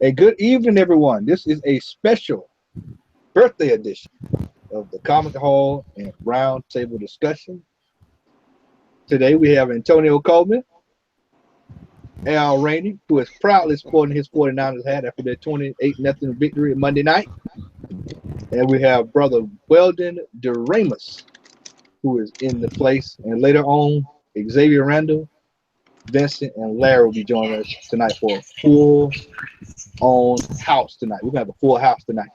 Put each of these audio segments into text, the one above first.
And good evening, everyone. This is a special birthday edition of the Comic Hall and Roundtable discussion. Today we have Antonio Coleman, Al Rainey, who is proudly sporting his 49ers hat after their 28-0 victory Monday night. And we have brother Weldon DeRamus, who is in the place. And later on, Xavier Randall, Vincent, and Larry will be joining us tonight for a full-on house tonight. We're going to have a full house tonight.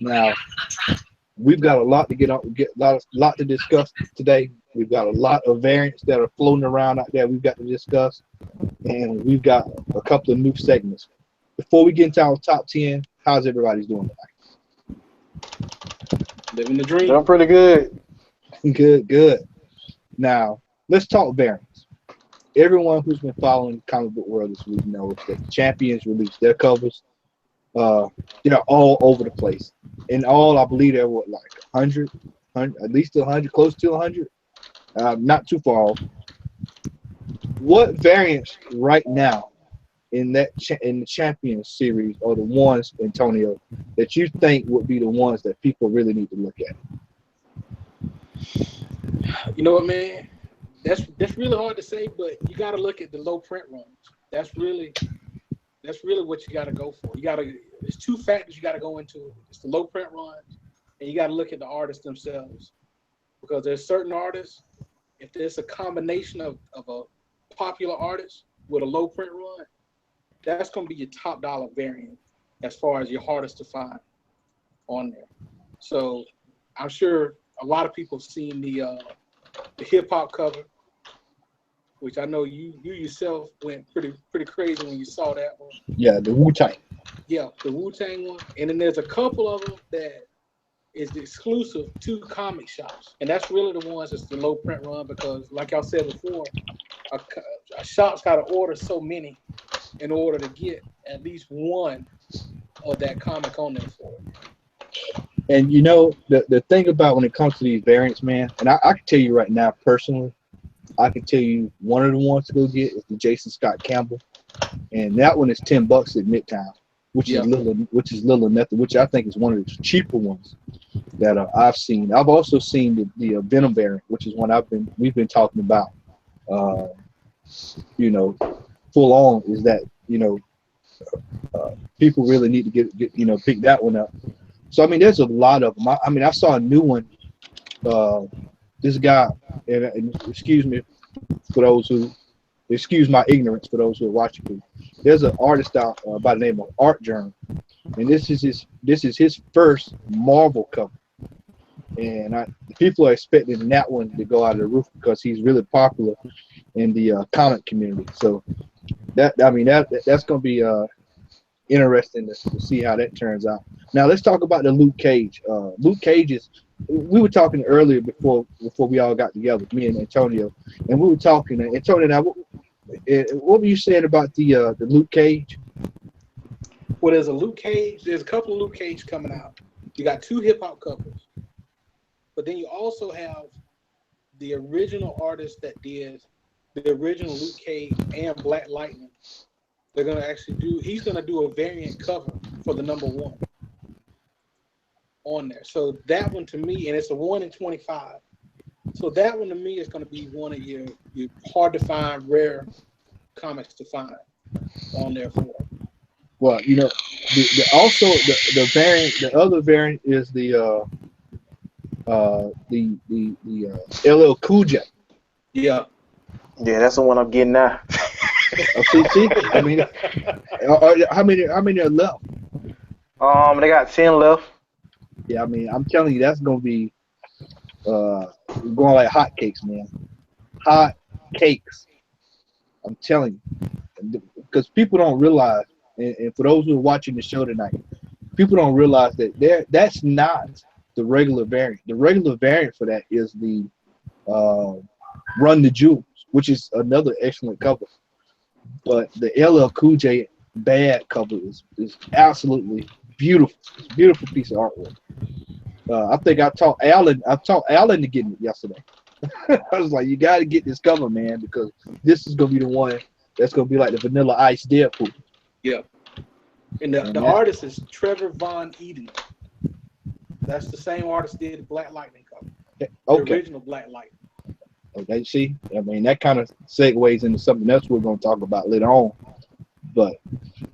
Now, we've got a lot to lot to discuss today. We've got a lot of variants that are floating around out there we've got to discuss, and we've got a couple of new segments. Before we get into our top 10, how's everybody doing tonight? Living the dream. Doing pretty good. Good. Now, let's talk variants. Everyone who's been following the comic book world this week knows that the Champions released their covers. They're all over the place. In all, I believe there were like 100, at least 100, close to 100. Not too far off. What variants right now in the Champions series are the ones, Antonio, that you think would be the ones that people really need to look at? You know what, man? That's really hard to say, but you got to look at the low print runs. That's really what you got to go for. There's two factors you got to go into. It's the low print runs, and you got to look at the artists themselves, because there's certain artists. If there's a combination of a popular artist with a low print run, that's going to be your top dollar variant as far as your hardest to find on there. So I'm sure a lot of people have seen the hip hop cover, which I know you yourself went pretty crazy when you saw that one. Yeah, the Wu-Tang. Yeah, the Wu-Tang one. And then there's a couple of them that is exclusive to comic shops. And that's really the ones that's the low print run, because like I said before, a shop's got to order so many in order to get at least one of that comic on there for it. And you know, the thing about when it comes to these variants, man, and I can tell you right now personally, I can tell you one of the ones to go get is the Jason Scott Campbell, and that one is $10 at Midtown, which is little nothing, which I think is one of the cheaper ones that I've seen. I've also seen the Venom variant, which is one we've been talking about. Full on is that people really need to get pick that one up. So I mean, there's a lot of them. I saw a new one. This guy, and excuse my ignorance for those who are watching. There's an artist out by the name of Art Germ, and this is his first Marvel cover, and people are expecting that one to go out of the roof because he's really popular in the comic community. So that's going to be interesting to see how that turns out. Now let's talk about the Luke Cage. Luke Cage is. We were talking earlier before we all got together, me and Antonio, and we were talking. Antonio, now what were you saying about the Luke Cage? Well, there's a Luke Cage. There's a couple of Luke Cage coming out. You got two hip hop covers, but then you also have the original artist that did the original Luke Cage and Black Lightning. They're gonna he's gonna do a variant cover for the #1 on there. So that one to me, and it's a 1 in 25. So that one to me is going to be one of your hard to find, rare comics to find on there for. Well, the variant, the other variant is the LL Cool J. Yeah. Yeah, that's the one I'm getting now. See, I mean, how many are left? They got 10 left. Yeah, I mean, I'm telling you, that's gonna be going like hotcakes, man. Hot cakes. I'm telling you, because people don't realize, and for those who are watching the show tonight, people don't realize that that's not the regular variant. The regular variant for that is the Run the Jewels, which is another excellent cover. But the LL Cool J Bad cover is absolutely beautiful. It's a beautiful piece of artwork. I think I taught Alan to get it yesterday. I was like, you got to get this cover, man, because this is gonna be the one that's gonna be like the Vanilla Ice Deadpool. Yeah. And the, And the that, artist is Trevor Von Eden. That's the same artist did the Black Lightning cover, the okay. original Black Lightning. Okay, see, I mean, that kind of segues into something else we're going to talk about later on. But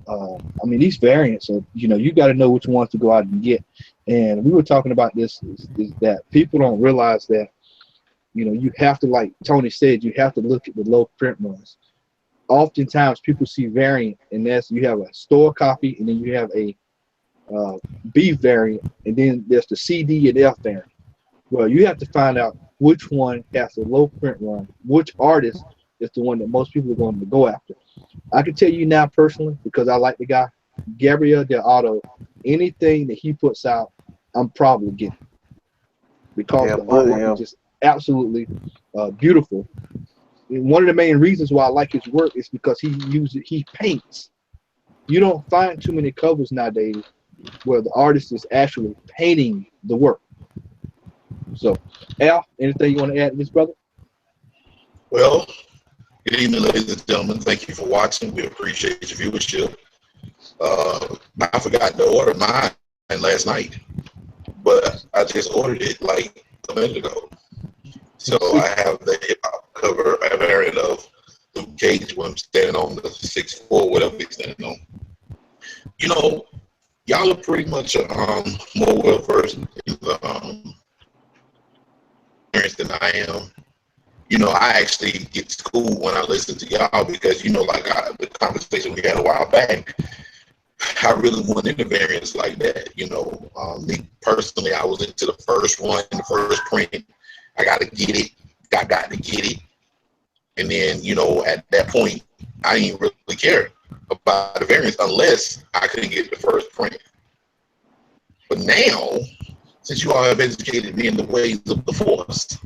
I mean, these variants are, you got to know which ones to go out and get. And we were talking about this is that people don't realize that, you have to, like Tony said, you have to look at the low print runs. Oftentimes, people see variant, and that's you have a store copy, and then you have a B variant, and then there's the CD and F variant. Well, you have to find out which one has the low print run, which artist is the one that most people are going to go after. I can tell you now personally, because I like the guy, Gabriel Del Auto, anything that he puts out, I'm probably getting because Yeah, the buddy. artwork Yeah. is just absolutely beautiful. And one of the main reasons why I like his work is because he paints. You don't find too many covers nowadays where the artist is actually painting the work. So, Al, anything you want to add to this, brother? Well, good evening, ladies and gentlemen. Thank you for watching. We appreciate your viewership. I forgot to order mine last night, but I just ordered it like a minute ago. So I have the hip hop cover, a variant of Luke Cage when I'm standing on the 6'4", whatever he's standing on. Y'all are pretty much more well versed in the experience than I am. I actually get school when I listen to y'all because, the conversation we had a while back, I really want into variants like that. Me personally, I was into the first one, the first print. I got to get it. I got to get it. And then, at that point, I didn't really care about the variants unless I couldn't get the first print. But now, since you all have educated me in the ways of the force,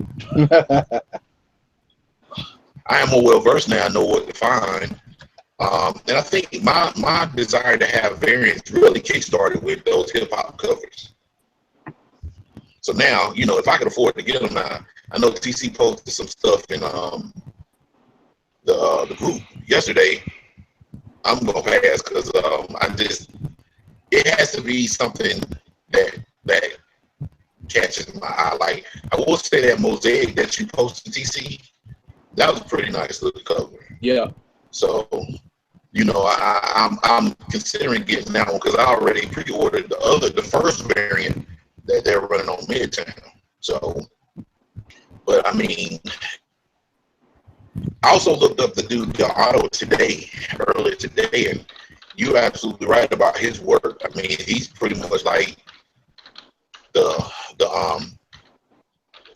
I am more well versed now. I know what to find. And I think my desire to have variants really kick-started with those hip-hop covers. So now, if I could afford to get them now, I know TC posted some stuff in the group yesterday. I'm going to pass because it has to be something that catches my eye. Like, I will say that mosaic that you posted, TC, that was a pretty nice little cover. Yeah. So, I'm considering getting that one because I already pre-ordered the first variant that they're running on Midtown. So, but I mean, I also looked up the dude Del Auto earlier today, and you're absolutely right about his work. I mean, he's pretty much like the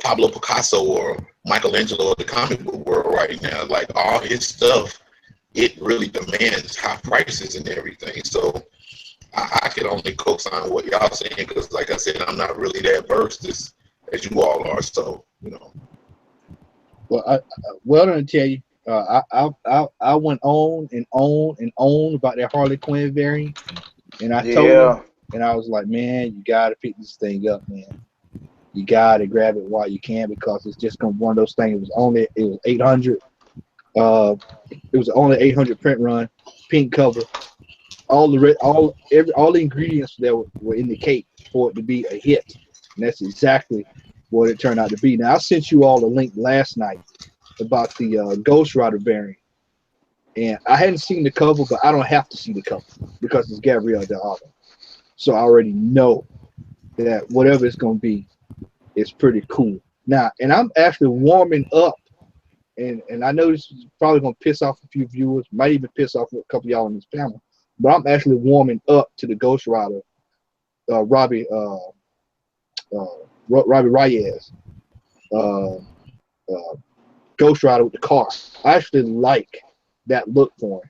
Pablo Picasso or Michelangelo of the comic book world right now. Like, all his stuff, it really demands high prices and everything. So I can only co-sign what y'all saying because, like I said, I'm not really that versed as you all are. So, Well, I'm gonna tell you, I went on and on and on about that Harley Quinn variant, and I told Yeah. him, and I was like, man, you gotta pick this thing up, man. You gotta grab it while you can because it's just gonna be one of those things. It was 800. It was only 800 print run, pink cover. All the ingredients that were in the cake for it to be a hit, and that's exactly what it turned out to be. Now I sent you all a link last night about the Ghost Rider variant, and I hadn't seen the cover, but I don't have to see the cover because it's Gabriel Del Auto, so I already know that whatever it's gonna be, it's pretty cool. Now, and I'm actually warming up. And I know this is probably going to piss off a few viewers, might even piss off a couple of y'all in this panel, but I'm actually warming up to the Ghost Rider, Robbie Reyes, uh, Ghost Rider with the car. I actually like that look for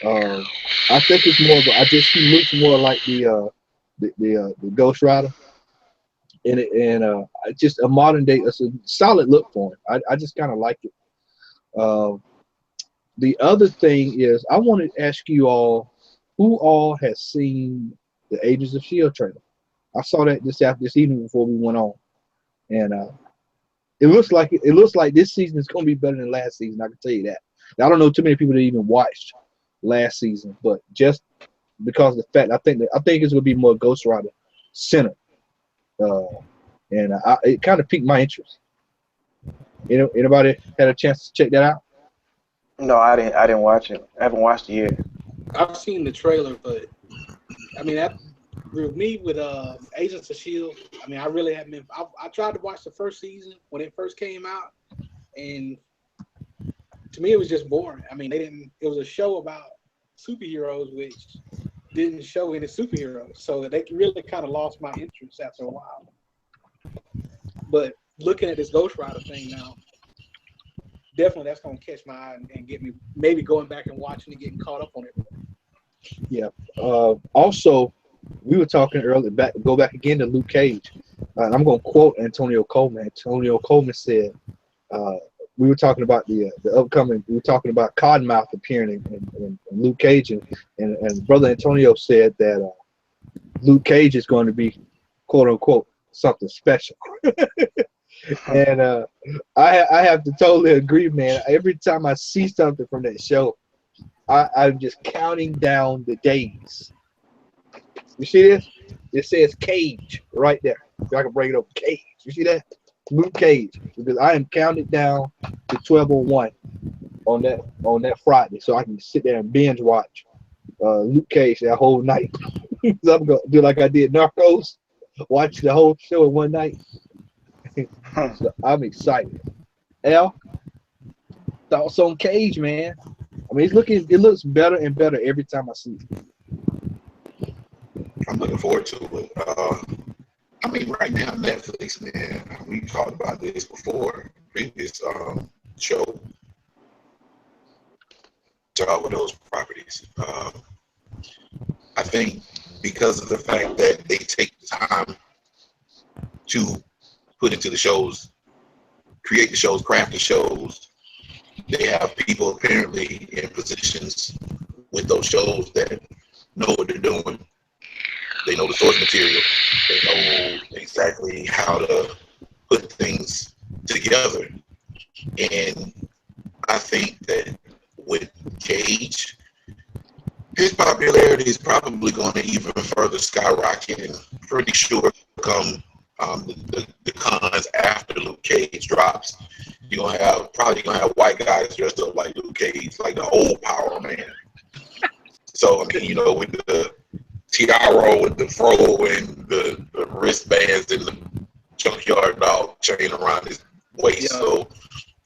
him. I think it's more of he looks more like the Ghost Rider, and just a modern day. It's a solid look for him. I just kind of like it. The other thing is I want to ask you all, who all has seen the Agents of Shield trailer? I saw that this evening before we went on, and it looks like this season is going to be better than last season. I can tell you that. I don't know too many people that even watched last season, but just because of the fact I think it's gonna be more Ghost Rider centered, and it kind of piqued my interest. You know, anybody had a chance to check that out? No, I didn't. I didn't watch it. I haven't watched it yet. I've seen the trailer, but I mean that with me with Agents of Shield. I mean, I really haven't been. I tried to watch the first season when it first came out, and to me it was just boring. I mean, they didn't. It was a show about superheroes, which didn't show any superheroes, so they really kind of lost my interest after a while. But looking at this Ghost Rider thing now, definitely that's gonna catch my eye and get me maybe going back and watching and getting caught up on it. Yeah. Also, we were talking earlier. Go back again to Luke Cage. I'm going to quote Antonio Coleman. Antonio Coleman said, "We were talking about the upcoming. We were talking about Cottonmouth appearing in Luke Cage, and Brother Antonio said that Luke Cage is going to be, quote unquote, something special." And I have to totally agree, man. Every time I see something from that show, I'm just counting down the days. You see this? It says Cage right there. If I can bring it up, Cage. You see that? Luke Cage. Because I am counting down to 12:01 on that Friday, so I can sit there and binge watch Luke Cage that whole night. So I'm gonna do like I did Narcos, watch the whole show in one night. So I'm excited. Al, thoughts on Cage, man? I mean, it looks better and better every time I see it. I'm looking forward to it. I mean, right now, Netflix, man, we talked about this before, previous show, talk with those properties. I think because of the fact that they take the time to put into the shows, create the shows, craft the shows, they have people apparently in positions with those shows that know what they're doing. They know the source material. They know exactly how to put things together. And I think that with Cage, his popularity is probably going to even further skyrocket. And pretty sure come the cons after Luke Cage drops, you're probably gonna have white guys dressed up like Luke Cage, like the old Power Man. So I mean, with the tiara, with the fro, and the wristbands, and the junkyard dog chain around his waist. Yeah. So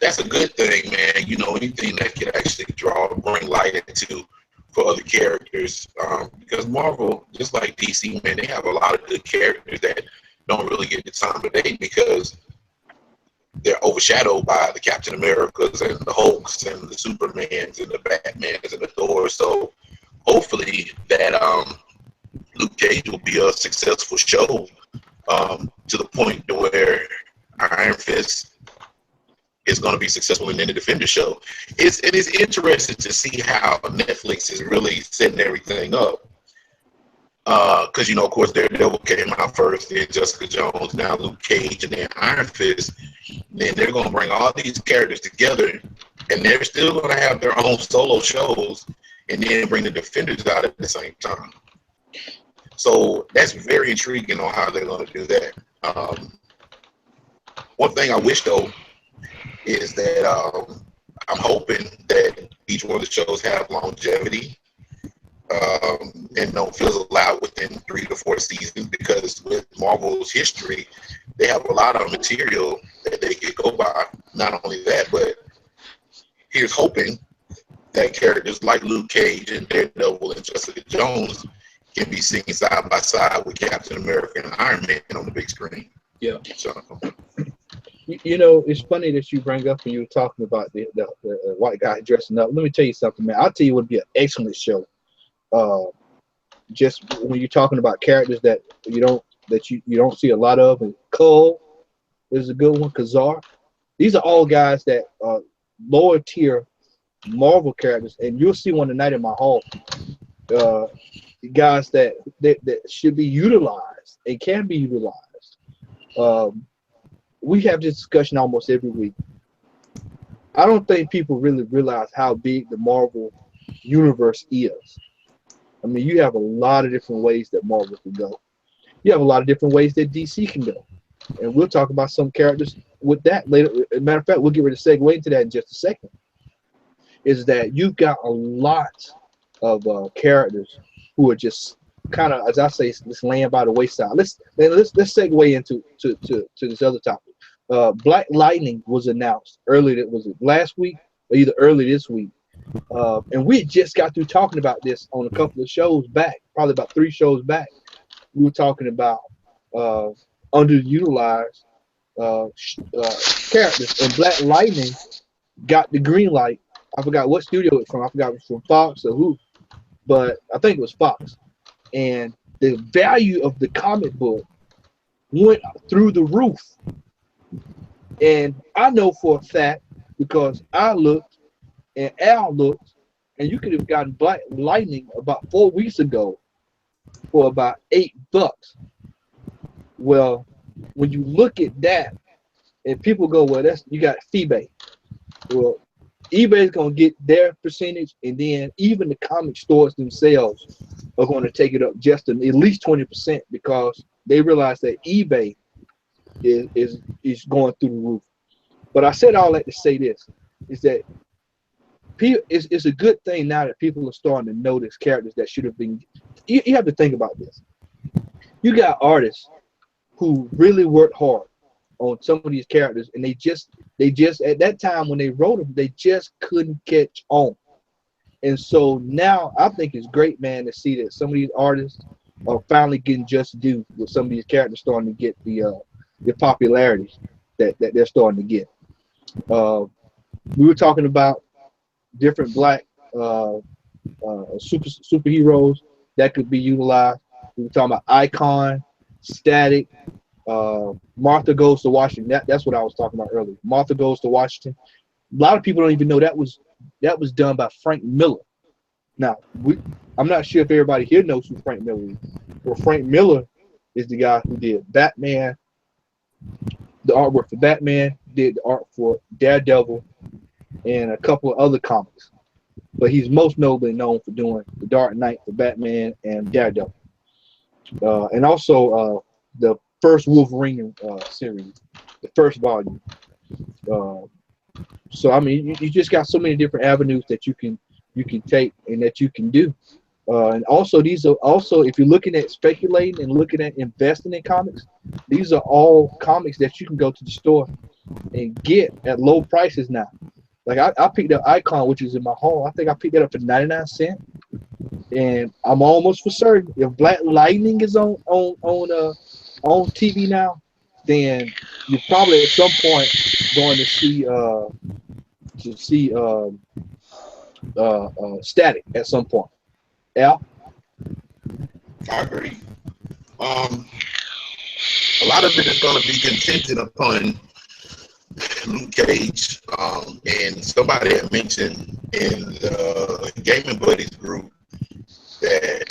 that's a good thing, man. Anything that can actually bring light into for other characters, because Marvel, just like DC, man, they have a lot of good characters that don't really get the time of day because they're overshadowed by the Captain Americas and the Hulks and the Supermans and the Batmans and the Thors. So hopefully that Luke Cage will be a successful show to the point to where Iron Fist is going to be successful in the Defender show. It is interesting to see how Netflix is really setting everything up. Because, of course, Daredevil came out first, then Jessica Jones, now Luke Cage, and then Iron Fist. Then they're going to bring all these characters together, and they're still going to have their own solo shows, and then bring the Defenders out at the same time. So that's very intriguing on how they're going to do that. One thing I wish, though, is that I'm hoping that each one of the shows have longevity. And don't fizzle out within 3 to 4 seasons, because with Marvel's history, they have a lot of material that they could go by. Not only that, but here's hoping that characters like Luke Cage and Daredevil and Jessica Jones can be seen side by side with Captain America and Iron Man on the big screen. Yeah. So, it's funny that you bring up when you were talking about the white guy dressing up. Let me tell you something, man. I'll tell you what would be an excellent show. Just when you're talking about characters that you don't see a lot of, and Cole is a good one. Kazar, these are all guys that are lower tier Marvel characters, and you'll see one tonight in my hall. Guys that should be utilized and can be utilized. We have this discussion almost every week. I don't think people really realize how big the Marvel universe is. I mean, you have a lot of different ways that Marvel can go. You have a lot of different ways that DC can go. And we'll talk about some characters with that later. As a matter of fact, we'll get ready to segue into that in just a second. Is that you've got a lot of characters who are just kind of, as I say, just laying by the wayside. Let's segue into to this other topic. Black Lightning was announced earlier. Was it last week or either early this week? And we just got through talking about this on a couple of shows back, probably about 3 shows back. We were talking about uh, underutilized characters, and Black Lightning got the green light. I forgot what studio it's from. I forgot if it was from Fox or who, but I think it was Fox. And the value of the comic book went through the roof. And I know for a fact because I looked and Al looked, and you could have gotten Black Lightning about 4 weeks ago for about $8. Well, when you look at that, and people go, well, that's you got eBay. Well, eBay's gonna get their percentage, and then even the comic stores themselves are going to take it up just at least 20% because they realize that eBay is going through the roof. But I said all that to say this is that it's a good thing now that people are starting to notice characters that should have been. You have to think about this. You got artists who really worked hard on some of these characters, and they just at that time when they wrote them, they just couldn't catch on. And so now I think it's great, man, to see that some of these artists are finally getting just due with some of these characters starting to get the popularity that they're starting to get. We were talking about different black superheroes that could be utilized. We were talking about Icon, Static, Martha Goes to Washington. That's what I was talking about earlier. Martha Goes to Washington. A lot of people don't even know that was done by Frank Miller. Now, I'm not sure if everybody here knows who Frank Miller is. Well, Frank Miller is the guy who did Batman, the artwork for Batman, did the art for Daredevil, and a couple of other comics. But he's most notably known for doing The Dark Knight for Batman and Daredevil. And also the first Wolverine series, the first volume. So I mean, you just got so many different avenues that you can take and that you can do. And also these are also, if you're looking at speculating and looking at investing in comics, these are all comics that you can go to the store and get at low prices now. Like I picked up Icon, which is in my home. I think I picked it up for 99 cents. And I'm almost for certain if Black Lightning is on TV now, then you're probably at some point going to see Static at some point. Al? I agree. A lot of it is going to be contingent upon Luke Cage. And somebody had mentioned in the Gaming Buddies group that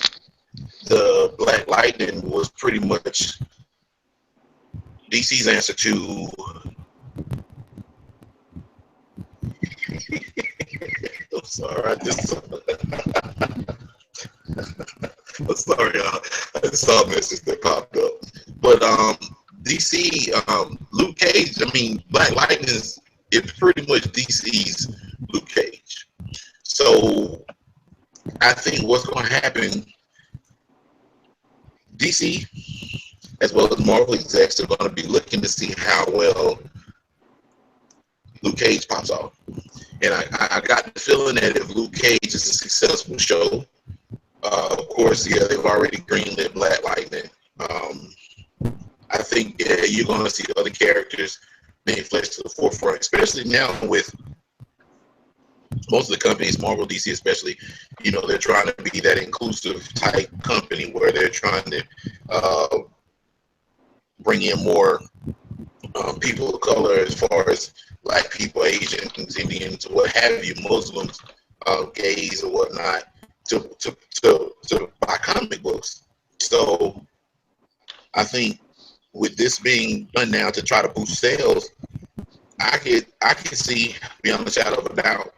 the Black Lightning was pretty much DC's answer to I'm sorry, I'm sorry, y'all. I just saw a message that popped up. But DC, Luke Cage, I mean, Black Lightning is pretty much DC's Luke Cage. So I think what's going to happen, DC as well as Marvel execs are going to be looking to see how well Luke Cage pops off. And I got the feeling that if Luke Cage is a successful show, of course, yeah, they've already greenlit Black Lightning. I think you're going to see other characters being fleshed to the forefront, especially now with most of the companies, Marvel, DC especially, you know, they're trying to be that inclusive type company where they're trying to bring in more people of color as far as Black people, Asians, Indians, what have you, Muslims, gays or whatnot, to buy comic books. So I think with this being done now to try to boost sales, I could see beyond a shadow of a doubt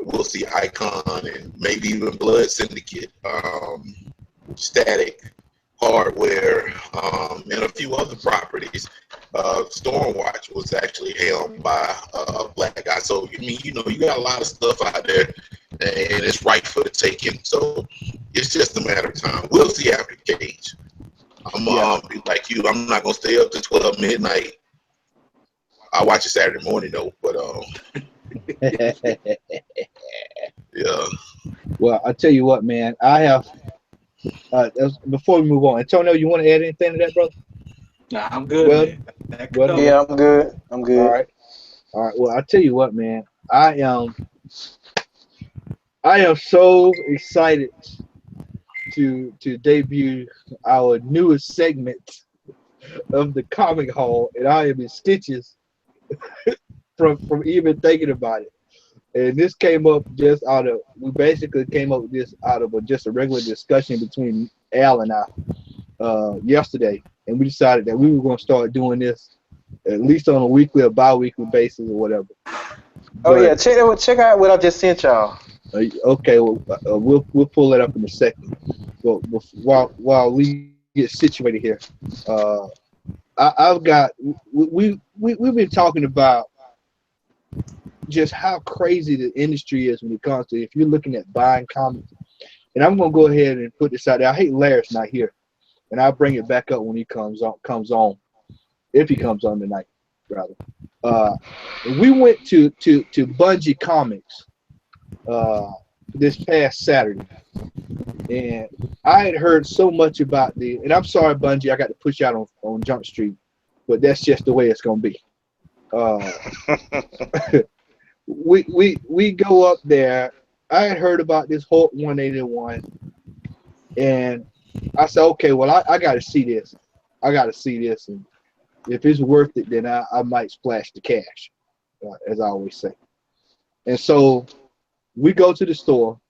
we'll see Icon and maybe even Blood Syndicate, Static, Hardware, and a few other properties. Stormwatch was actually helmed by a black guy. So, I mean, you know, you got a lot of stuff out there, and it's right for the taking. So it's just a matter of time. We'll see after Cage. I'm be like you. I'm not gonna stay up to 12 midnight. I watch it Saturday morning though, but yeah. Well, I'll tell you what, man. I have. Before we move on, Antonio, you want to add anything to that, brother? Nah, I'm good, Well, man. well, Yeah, I'm good. I'm good. All right. Well, I'll tell you what, man. I am so excited to debut our newest segment of the Comic Hall, and I am in stitches from even thinking about it. And this came up just out of, we basically came up with this out of just a regular discussion between Al and I yesterday, and we decided that we were going to start doing this at least on a weekly or bi-weekly basis or whatever. Yeah, check out what I just sent y'all. Okay, well, we'll pull that up in a second. But while we get situated here, I've got we've been talking about just how crazy the industry is when it comes to, if you're looking at buying comics. And I'm gonna go ahead and put this out there. I hate Larry's not here, and I'll bring it back up when he comes on, if he comes on tonight, rather. We went to Bungie Comics this past Saturday, and I had heard so much about and I'm sorry, Bungie, I got to push out on Jump Street, but that's just the way it's gonna be. We go up there. I had heard about this Hulk 181, and I said, okay, well, I got to see this. And if it's worth it, then I might splash the cash, as I always say. And so we go to the store.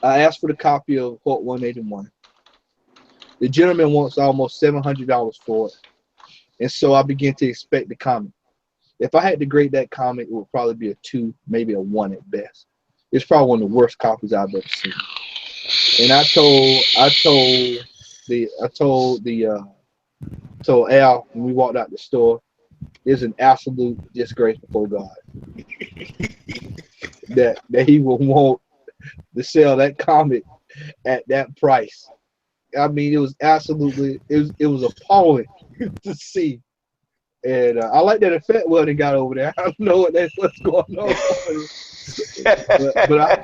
I asked for the copy of Hulk 181. The gentleman wants almost $700 for it. And so I begin to expect the comic. If I had to grade that comic, it would probably be a 2, maybe a 1 at best. It's probably one of the worst copies I've ever seen. And I told Al when we walked out the store, it's an absolute disgrace before God that he will want to sell that comic at that price. I mean, it was absolutely, it was appalling to see. And I like that effect Weldon got over there. I don't know what's going on. but I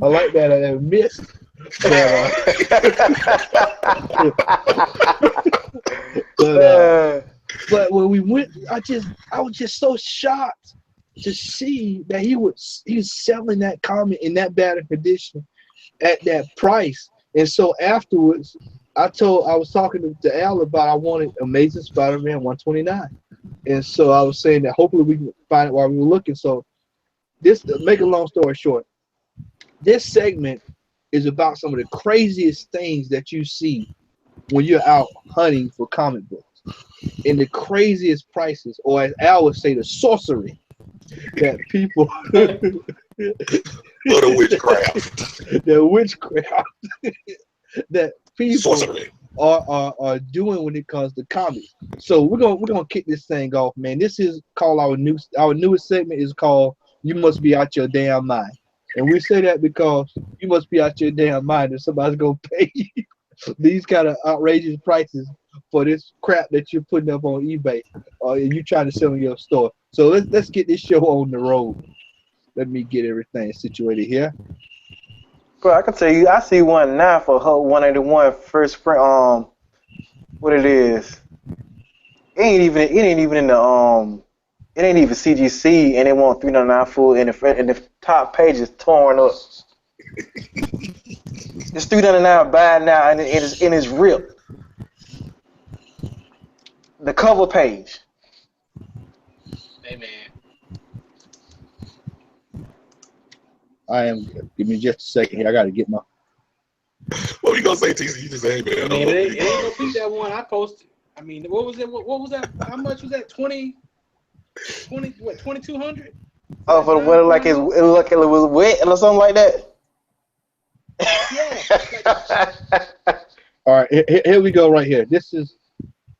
like that mist. But when we went, I was just so shocked to see that he was selling that comic in that bad a condition at that price. And so afterwards, I was talking to Al about I wanted Amazing Spider-Man 129. And so I was saying that hopefully we can find it while we were looking. So this, make a long story short, this segment is about some of the craziest things that you see when you're out hunting for comic books. And the craziest prices, or as Al would say, the sorcery that people Or the witchcraft. The witchcraft that people Sorcery. are doing when it comes to comics. So we're gonna kick this thing off, man. This is called our newest segment is called "You Must Be Out Your Damn Mind," and we say that because you must be out your damn mind if somebody's gonna pay you these kind of outrageous prices for this crap that you're putting up on eBay or you trying to sell in your store. So let's get this show on the road. Let me get everything situated here. Bro, I can tell you, I see one now for Hulk 181 first print. What it is? It ain't even in the It ain't even CGC, and it won't 399 full, and the top page is torn up. It's 399 buy now, and it's ripped. The cover page. Hey man. Give me just a second here. I got to get my. What were you gonna say, TC? You just say, hey, man. Man, it ain't gonna beat that one I posted. I mean, what was it? What was that? How much was that? 2200? Oh, for the weather, like it looked like it was wet or something like that. Yeah. Like, All right, here we go right here. This is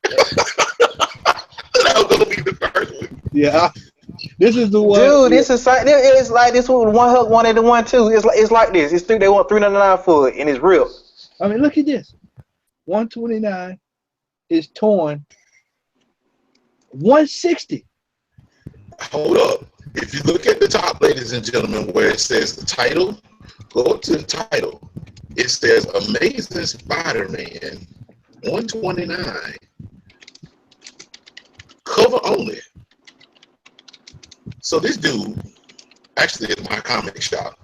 That was gonna be the first one. yeah. This is the one. Dude, this is it's like this one 181 too. It's like this. It's they want 399 for it, and it's real. I mean, look at this. 129 is torn. 160. Hold up. If you look at the top, ladies and gentlemen, where it says the title, go up to the title. It says Amazing Spider-Man 129. Cover only. So this dude actually is my comic shop.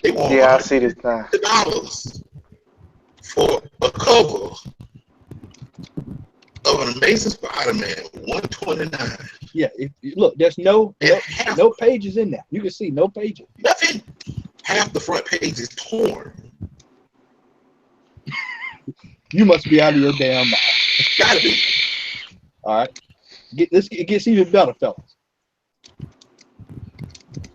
They want Yeah, I see this now. $100 for a cover of an Amazing Spider-Man 129. Yeah, look, there's no pages in there. You can see no pages. Nothing. Half the front page is torn. You must be out of your damn mind. Gotta be. All right, it gets even better, fellas.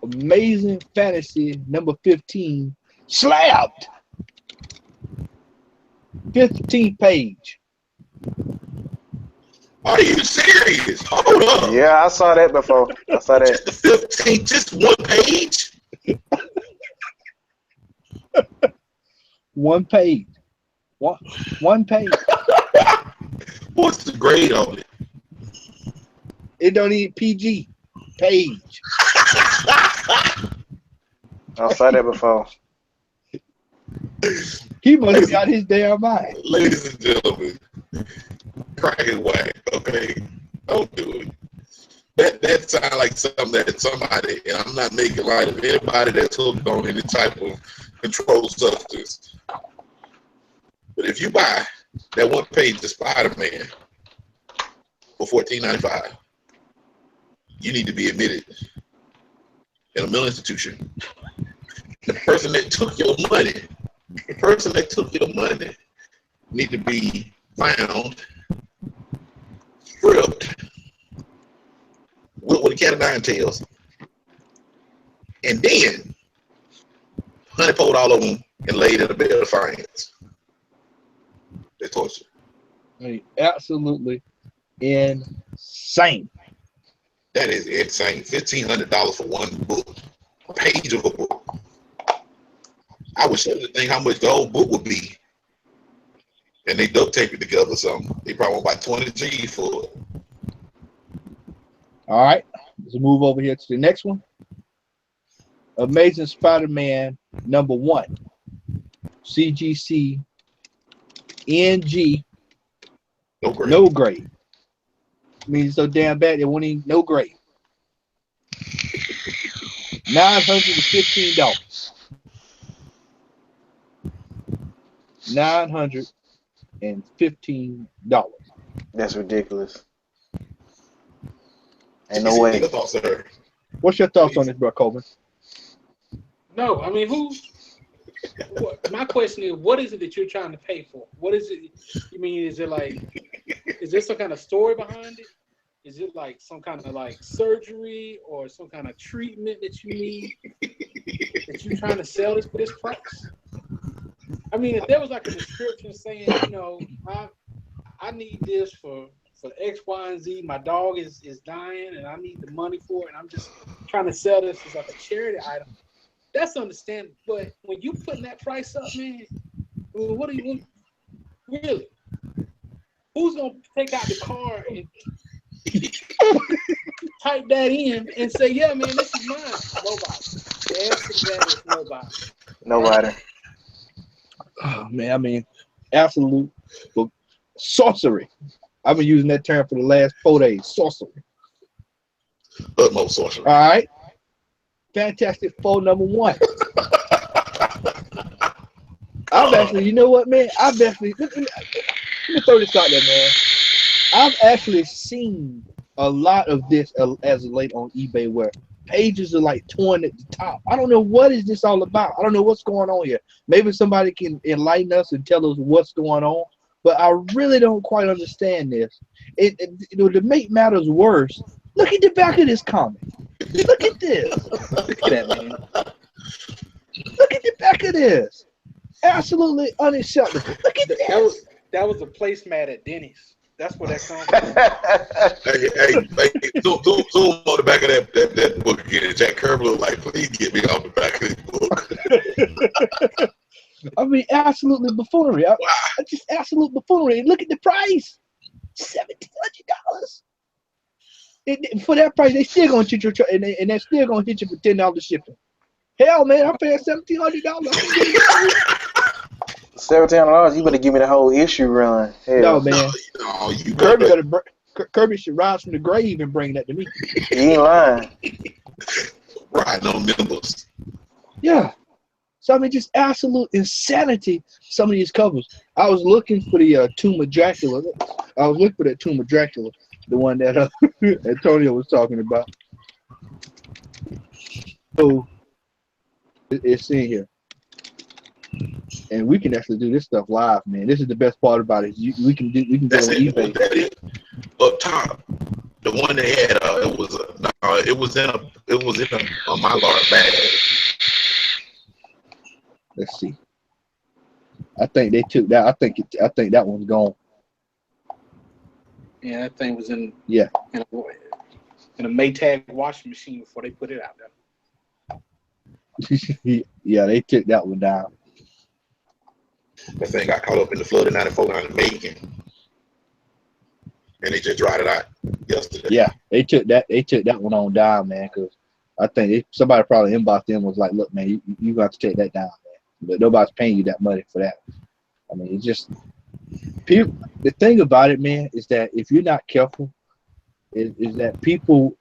Amazing Fantasy number 15, slabbed. 15th page. Are you serious? Hold up. Yeah, I saw that before. I saw that. Just the 15, just one page? One page. One page. What's the grade on it? It don't need PG. Page. I saw that before. He must be out his damn mind. Ladies and gentlemen, crack it whack, okay? Don't do it. That sounds like something that somebody, and I'm not making light of anybody that's hooked on any type of controlled substance. But if you buy that one page of Spider-Man for $14.95, you need to be admitted in a mental institution. The person that took your money, need to be found, stripped, with a cat of nine tails, and then honeypot all over them and laid in a bed of defiance. They torture. I mean, absolutely insane. That is insane. $1,500 for one book, a page of a book. I was starting to think how much the whole book would be, and they duct tape it together or something. They probably want about 20 G's for it. All right, let's move over here to the next one. Amazing Spider-Man number 1, CGC NG, No grade. no grade. I mean, it's so damn bad it won't even no grade. $915. $915. That's ridiculous. Ain't no way. What's your thoughts on this, bro, Coleman? no, I mean, my question is, what is it that you're trying to pay for? What is it? You mean, is it like, is there some kind of story behind it? Is it like some kind of like surgery or some kind of treatment that you need that you're trying to sell this for this price? I mean, if there was like a description saying, you know, I need this for X, Y, and Z. My dog is dying and I need the money for it, and I'm just trying to sell this as like a charity item. That's understandable. But when you putting that price up, man, I mean, what are you really? Who's gonna take out the car and type that in and say, yeah, man, this is mine? Nobody. The answer to that is nobody. Nobody. Oh, man, I mean, absolute sorcery. I've been using that term for the last 4 days. Sorcery. Utmost sorcery. All right. Fantastic Four number 1. I've actually, you know what, man? I've actually, let me throw this out there, man. I've actually seen a lot of this as of late on eBay where pages are like torn at the top. I don't know what is this all about. I don't know what's going on here. Maybe somebody can enlighten us and tell us what's going on. But I really don't quite understand this. To make matters worse, look at the back of this comic. Look at this. Look at that, man. Look at the back of this. Absolutely unacceptable. Look at this. That was a placemat at Denny's. That's where that comes from. Hey, zoom on the back of that book again. Jack Kirby look like, please get me off the back of this book. I mean, absolutely buffoonery. Just absolute buffoonery. Look at the price. $1,700. For that price, they still gonna hit you, and they're still gonna hit you for $10 shipping. Hell, man, I'm paying $1,700. $1,700. You better give me the whole issue run. Hell. No, man. No, you Kirby should rise from the grave and bring that to me. You ain't lying. riding on nimbus. Yeah. So I mean, just absolute insanity. Some of these covers. I was looking for the Tomb of Dracula. I was looking for that Tomb of Dracula, the one that Antonio was talking about. So it's in here, and we can actually do this stuff live, man. This is the best part about it. We can go on eBay. That is up top. The one they had, it was in a Mylar bag. Let's see. I think they took that. I think that one's gone. Yeah, that thing was in Yeah in a Maytag washing machine before they put it out there. Yeah, they took that one down. That thing got caught up in the flood of '94 out of Macon, and they just dried it out yesterday. Yeah, they took that one on down, man. Because I think somebody probably inboxed them, was like, "Look, man, you got to take that down, man. But nobody's paying you that money for that." I mean, it's just people. The thing about it, man, is that if you're not careful, is that people,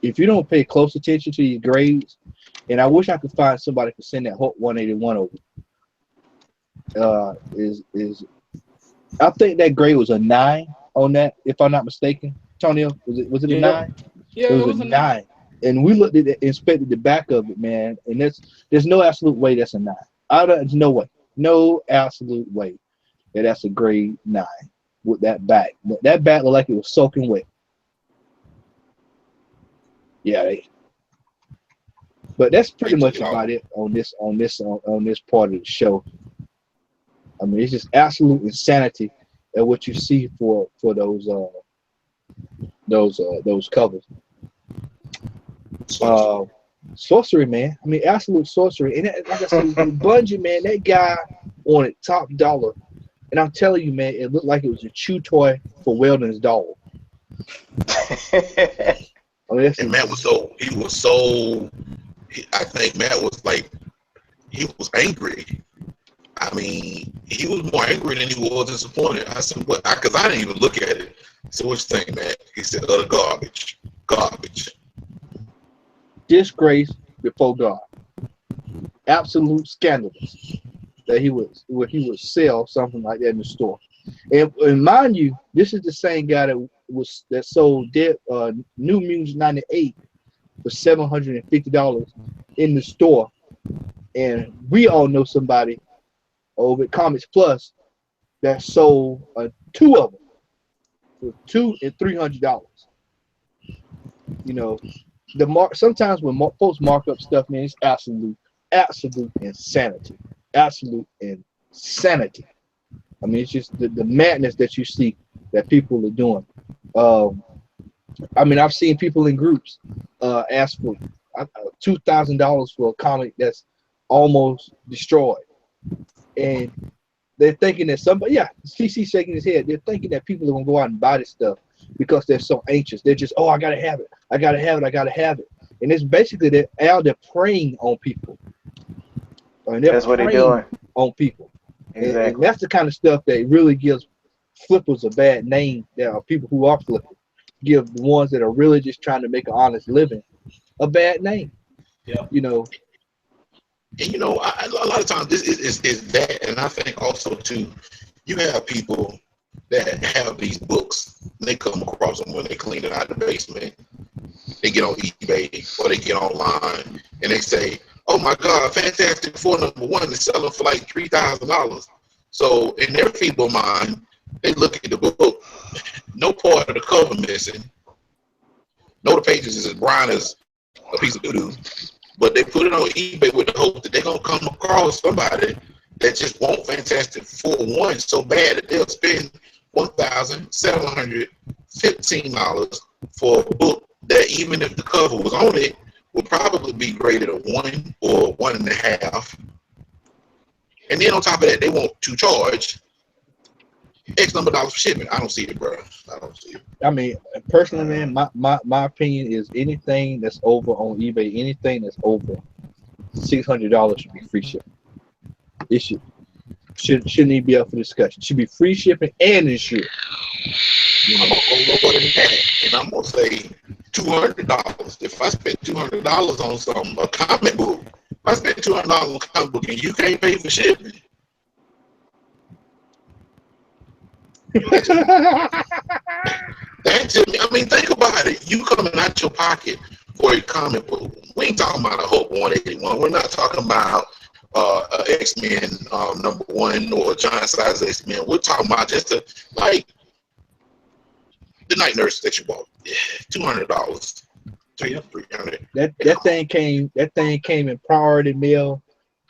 if you don't pay close attention to your grades, and I wish I could find somebody to send that Hulk 181 over. I think that grade was a 9 on that, if I'm not mistaken. Antonio, was it a 9? Yeah, it was a 9. And we looked at it, inspected the back of it, man, and there's no absolute way that's a 9. There's no way, no absolute way that that's a grade 9 with that back. That back looked like it was soaking wet. Yeah, but that's pretty much about it on this part of the show. I mean, it's just absolute insanity at what you see for those covers. Sorcery, man. I mean, absolute sorcery. And like I said, Bungie, man, that guy wanted top dollar. And I'm telling you, man, it looked like it was a chew toy for Weldon's dog. And Matt was I think Matt was like, he was angry. I mean, he was more angry than he was disappointed. I said, "What?" Because I didn't even look at it. So what you think, Matt? He said, "Utter garbage, garbage." Disgrace before God. Absolute scandalous that he would sell something like that in the store. And mind you, this is the same guy that sold New Mutants 98 for $750 in the store. And we all know somebody over at Comics Plus that sold 2 of them for $200 and $300. You know, sometimes when folks mark up stuff, man, it's absolute insanity. Absolute insanity. I mean, it's just the madness that you see that people are doing. I mean, I've seen people in groups ask for $2,000 for a comic that's almost destroyed, and they're thinking that somebody, CC shaking his head, they're thinking that people are gonna go out and buy this stuff because they're so anxious. They're just, I gotta have it, I gotta have it, and it's basically they're preying on people. That's what they're doing on people. Exactly. And that's the kind of stuff that really gives flippers a bad name. There are people who are flippers, give the ones that are really just trying to make an honest living a bad name. Yeah. You know. And a lot of times this is that, and I think also too, you have people that have these books. They come across them when they clean it out of the basement. They get on eBay or they get online and they say, "Oh my God, Fantastic Four #1 is selling for like $3,000." So in their feeble mind, they look at the book, no part of the cover missing, no the pages is as brown as a piece of doo-doo. But they put it on eBay with the hope that they're gonna come across somebody that just want Fantastic Four 1 so bad that they'll spend $1,715 for a book that, even if the cover was on it, would probably be graded a 1 or 1.5. And then on top of that, they want to charge X number of dollars for shipping. I don't see it, bro. I don't see it. I mean, personally, man, my opinion is anything that's over on eBay, anything that's over $600 should be free shipping. It shouldn't even be up for discussion. It should be free shipping and insured. You know, I'm gonna go lower than that, and I'm gonna say $200. If I spend $200 on a comic book, if I spend $200 on a comic book and you can't pay for shipping, that to me, I mean, think about it. You coming out your pocket for a comic book. We ain't talking about a Hulk 181. We're not talking about X-Men #1 or giant size X-Men. We're talking about just like the night nurse that you bought. $200. $300. That thing came in priority mail,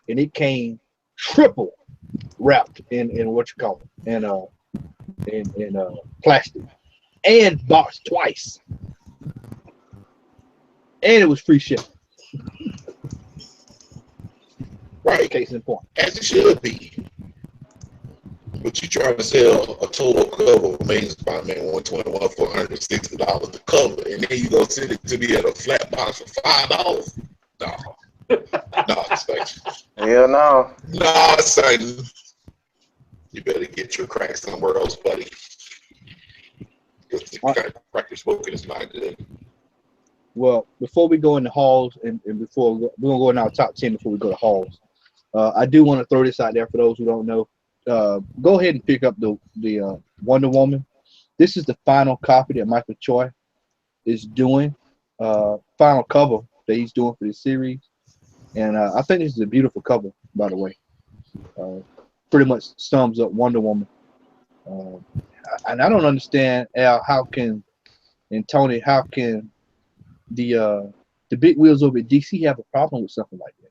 and it came triple wrapped in what you call it, in plastic, and boxed twice, and it was free shipping. Right. Case in point. As it should be. But you trying to sell a total cover of Amazing Spider-Man 121 for $160 to cover, and then you go send it to me at a flat box for $5? No. No, Satan. Hell no. No, Satan. You better get your crack somewhere else, buddy. Because the kind of crack you're smoking is not good. Well, before we go into halls, and before we're gonna go in our top 10 before we go to halls, I do want to throw this out there for those who don't know. Go ahead and pick up the Wonder Woman. This is the final copy that Michael Choi is doing. Final cover that he's doing for this series, and I think this is a beautiful cover, by the way. Pretty much sums up Wonder Woman. And I don't understand, Al, how can the big wheels over at DC have a problem with something like that?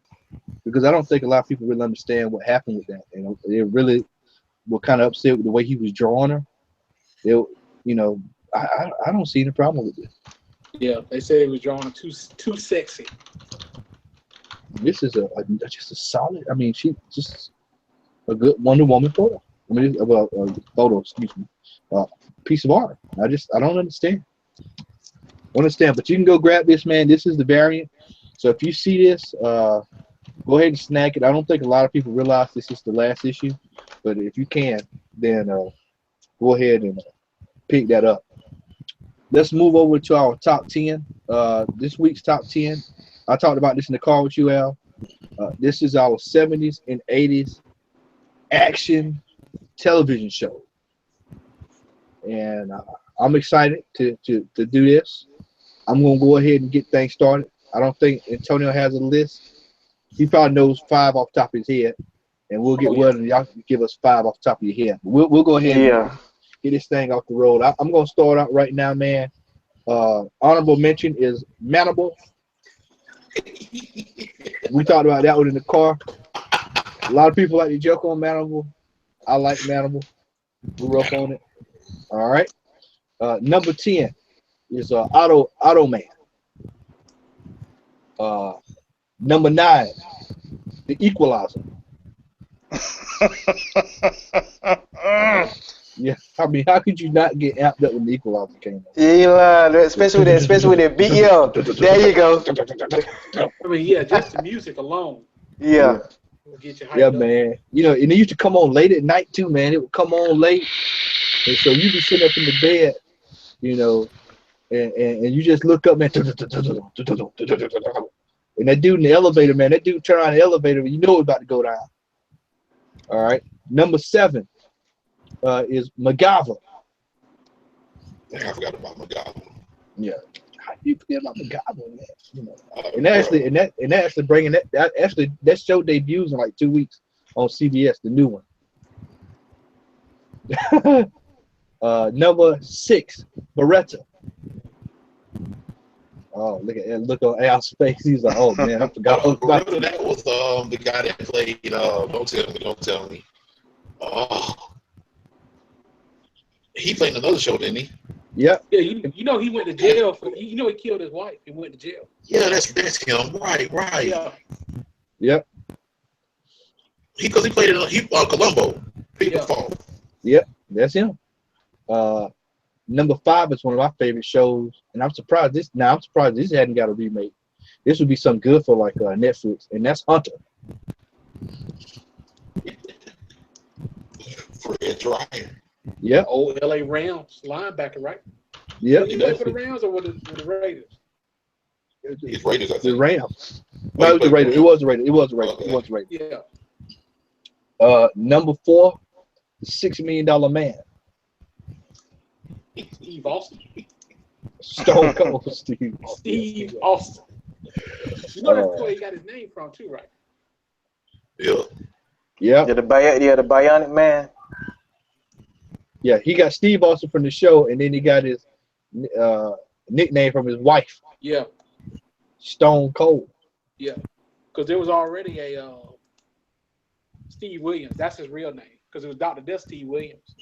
Because I don't think a lot of people really understand what happened with that. And they really were kind of upset with the way he was drawing her. I don't see any problem with this. Yeah, they said he was drawing too sexy. This is just a solid. I mean, she just a good Wonder Woman photo. I mean, photo. Excuse me. Piece of art. I don't understand. But you can go grab this, man. This is the variant. So if you see this, go ahead and snag it. I don't think a lot of people realize this is the last issue, but if you can, then go ahead and pick that up. Let's move over to our top 10. This week's top 10. I talked about this in the car with you, Al. This is our 70s and 80s action television show. And I'm excited to do this. I'm going to go ahead and get things started. I don't think Antonio has a list. He probably knows 5 off the top of his head, and we'll get one, and y'all can give us 5 off the top of your head. We'll go ahead and get this thing off the road. I'm going to start out right now, man. Honorable mention is Manable. We talked about that one in the car. A lot of people like to joke on Manable. I like Manable. Grew up on it. All right. Number 10 is Auto Man. Number 9, The Equalizer. Yeah, I mean, how could you not get amped up when The Equalizer came out? Yeah, especially with that beat. Yo, there you go. I mean, yeah, just the music alone. Yeah. Will get you hyped Yeah, up. man. You know, and it used to come on late at night too, man. It would come on late, and so you'd be sitting up in the bed, you know, and you just look up, man. And that dude in the elevator, man, that dude turn on the elevator, you know it's about to go down. All right. Number 7 is MacGyver. I forgot about MacGyver. Yeah. How do you forget about MacGyver, man? You know. And actually bringing that show debuts in like 2 weeks on CBS, the new one. Number 6, Beretta. Oh, look at that look on Al's face. He's like, oh man, I forgot all about Gorilla, that was the guy that played. Don't tell me. Oh, he played another show, didn't he? Yep. Yeah, you know he went to jail for he killed his wife and went to jail. Yeah, that's him. Right. Yeah. Yep. Because he played it. Columbo. People fall. Yep. That's him. Number 5 is one of my favorite shows, and I'm surprised this hadn't got a remake. This would be something good for like Netflix, and that's Hunter. Fred Ryan. Yep. Old LA Rams linebacker, right? Yep. Did he play for the Rams or with the Raiders? It's Raiders, I think. The Rams. No, it was the Raiders. It was the Raiders. It was the Raiders. It was the Raiders. Yeah. Number 4, the $6 Million Man. Steve Austin. Stone Cold Steve. Steve Austin. You know that's where he got his name from too, right? Yeah. Yeah. The Bionic Man. Yeah, he got Steve Austin from the show, and then he got his nickname from his wife. Yeah. Stone Cold. Yeah. Because there was already a Steve Williams. That's his real name. Because it was Dr. Death Steve Williams.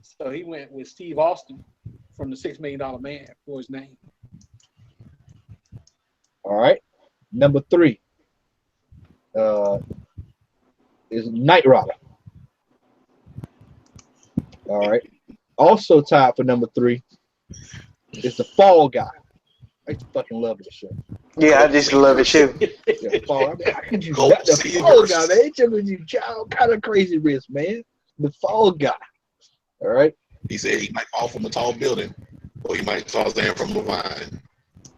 So he went with Steve Austin from the $6 Million Man for his name. All right. Number 3 is Knight Rider. All right. Also tied for number 3 is the Fall Guy. I used to fucking love this show. Yeah, I just love it too. Yeah, Fall. I mean, how could you got the Fall Guy, man? It's just all kind of crazy risk, man. The Fall Guy. All right. He said he might fall from a tall building, or he might fall down from a vine.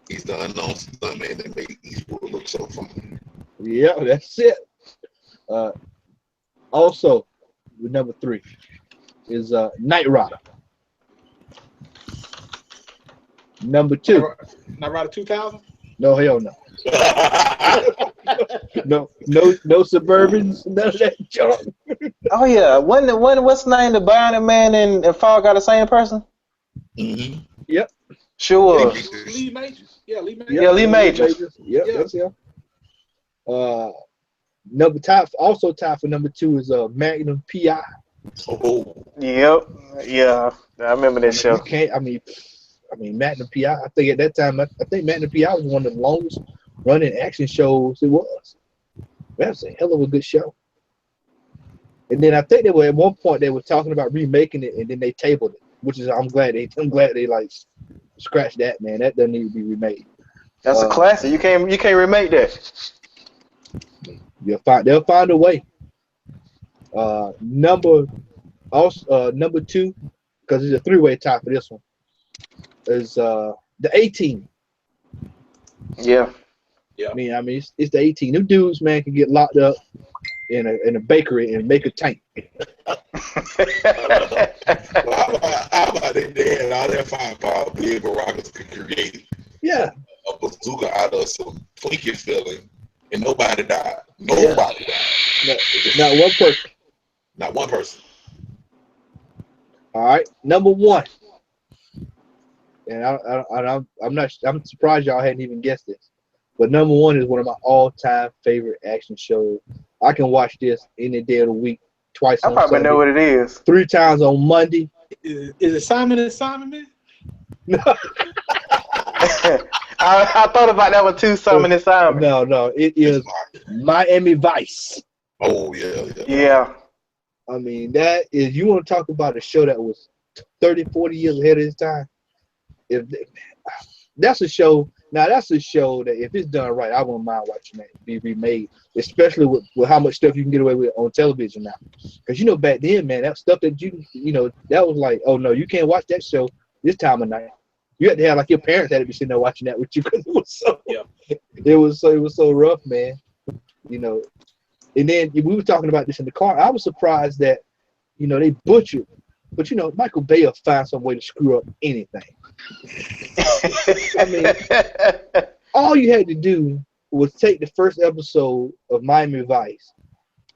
He's the unknown stuntman that made these world look so fun. Yeah, that's it. Also, with number 3 is Knight Rider. Number 2. Knight Rider 2000? No, hell no. no Suburbans, none of that junk. Oh yeah, what's the name? The Bionic Man and Fall Guy the same person? Mm-hmm. Yep. Sure. Lee Majors. Yeah, Lee Majors. Yeah, Lee Majors. Yep, Yeah. that's him. Also tied for number 2 is Magnum PI. Oh, Yep. Yeah, I remember that show. You can't. I mean, Magnum PI. I think at that time, I think Magnum PI was one of the longest running action shows it was. That's a hell of a good show. And then I think they were at one point they were talking about remaking it, and then they tabled it, which is I'm glad they like scratched that, man. That doesn't need to be remade. That's a classic. You can't remake that. They'll find a way. Number 2, because it's a 3-way tie for this one, is the A-Team. Yeah. Yeah. I mean, it's the A-Team. Them dudes, man, can get locked up in a bakery and make a tank. Well, how about they had all that firepower Big Baracus could create Yeah. a bazooka out of some Twinkie filling, and nobody died. Nobody died. Not one person. Not one person. All right, number 1. And I'm surprised y'all hadn't even guessed this. But number 1 is one of my all-time favorite action shows. I can watch this any day of the week, twice I on probably Sunday, know what it is. 3 times on Monday. Is it Simon and Simon, man? I thought about that one too, Simon and Simon. No, it is Miami Vice. Oh, yeah. Yeah. I mean, that is, you want to talk about a show that was 30, 40 years ahead of its time. That's a show that if it's done right, I wouldn't mind watching that be remade, especially with how much stuff you can get away with on television now. Because, back then, man, that stuff that that was like, oh, no, you can't watch that show this time of night. You had to have, like, your parents had to be sitting there watching that with you because it was so rough, man. And then we were talking about this in the car. I was surprised that, they butchered. But, Michael Bay will find some way to screw up anything. I mean, all you had to do was take the first episode of Miami Vice,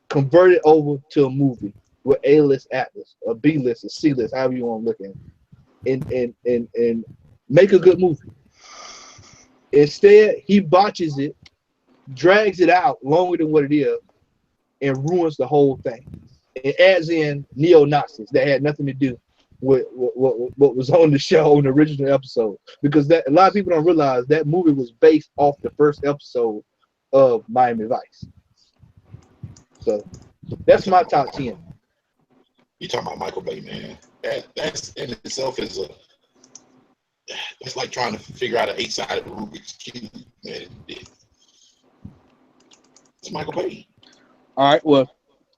convert it over to a movie with A-list actors, or B-list, or C-list, however you want to look at it, and make a good movie. Instead, he botches it, drags it out longer than what it is, and ruins the whole thing. It adds in neo-Nazis that had nothing to do with what was on the show on the original episode. Because that a lot of people don't realize that movie was based off the first episode of Miami Vice. So that's my top 10. You talking about Michael Bay, man? That's in itself is a. It's like trying to figure out an 8-sided Rubik's cube, man. It's Michael Bay. All right, well,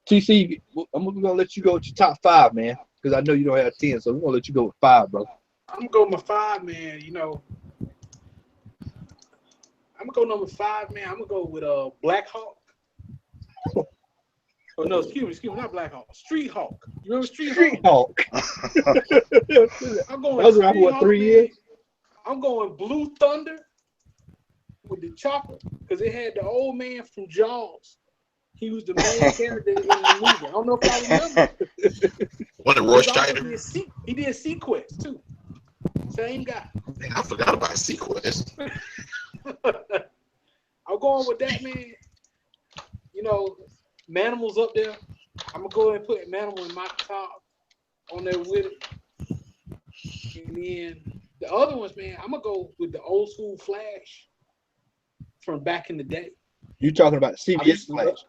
TC, I'm gonna let you go with your top 5, man, because I know you don't have 10, so we're gonna let you go with 5, bro. I'm gonna go with my 5, man. You know, I'm gonna go number 5, man. I'm gonna go with Black Hawk. Oh no, excuse me, not Black Hawk. Street Hawk. You remember Street Hawk? I'm going. That was around what, 3 years? I'm going Blue Thunder with the chopper because it had the old man from Jaws. He was the main character in the movie. I don't know if I remember. One of Roy Scheider. He did Sequest too. Same guy. Man, I forgot about Sequest. I'm going with that, man. You know, Manimal's up there. I'm gonna go ahead and put Manimal in my top on there with it. And then the other ones, man, I'm gonna go with the old school Flash from back in the day. You talking about CBS Flash?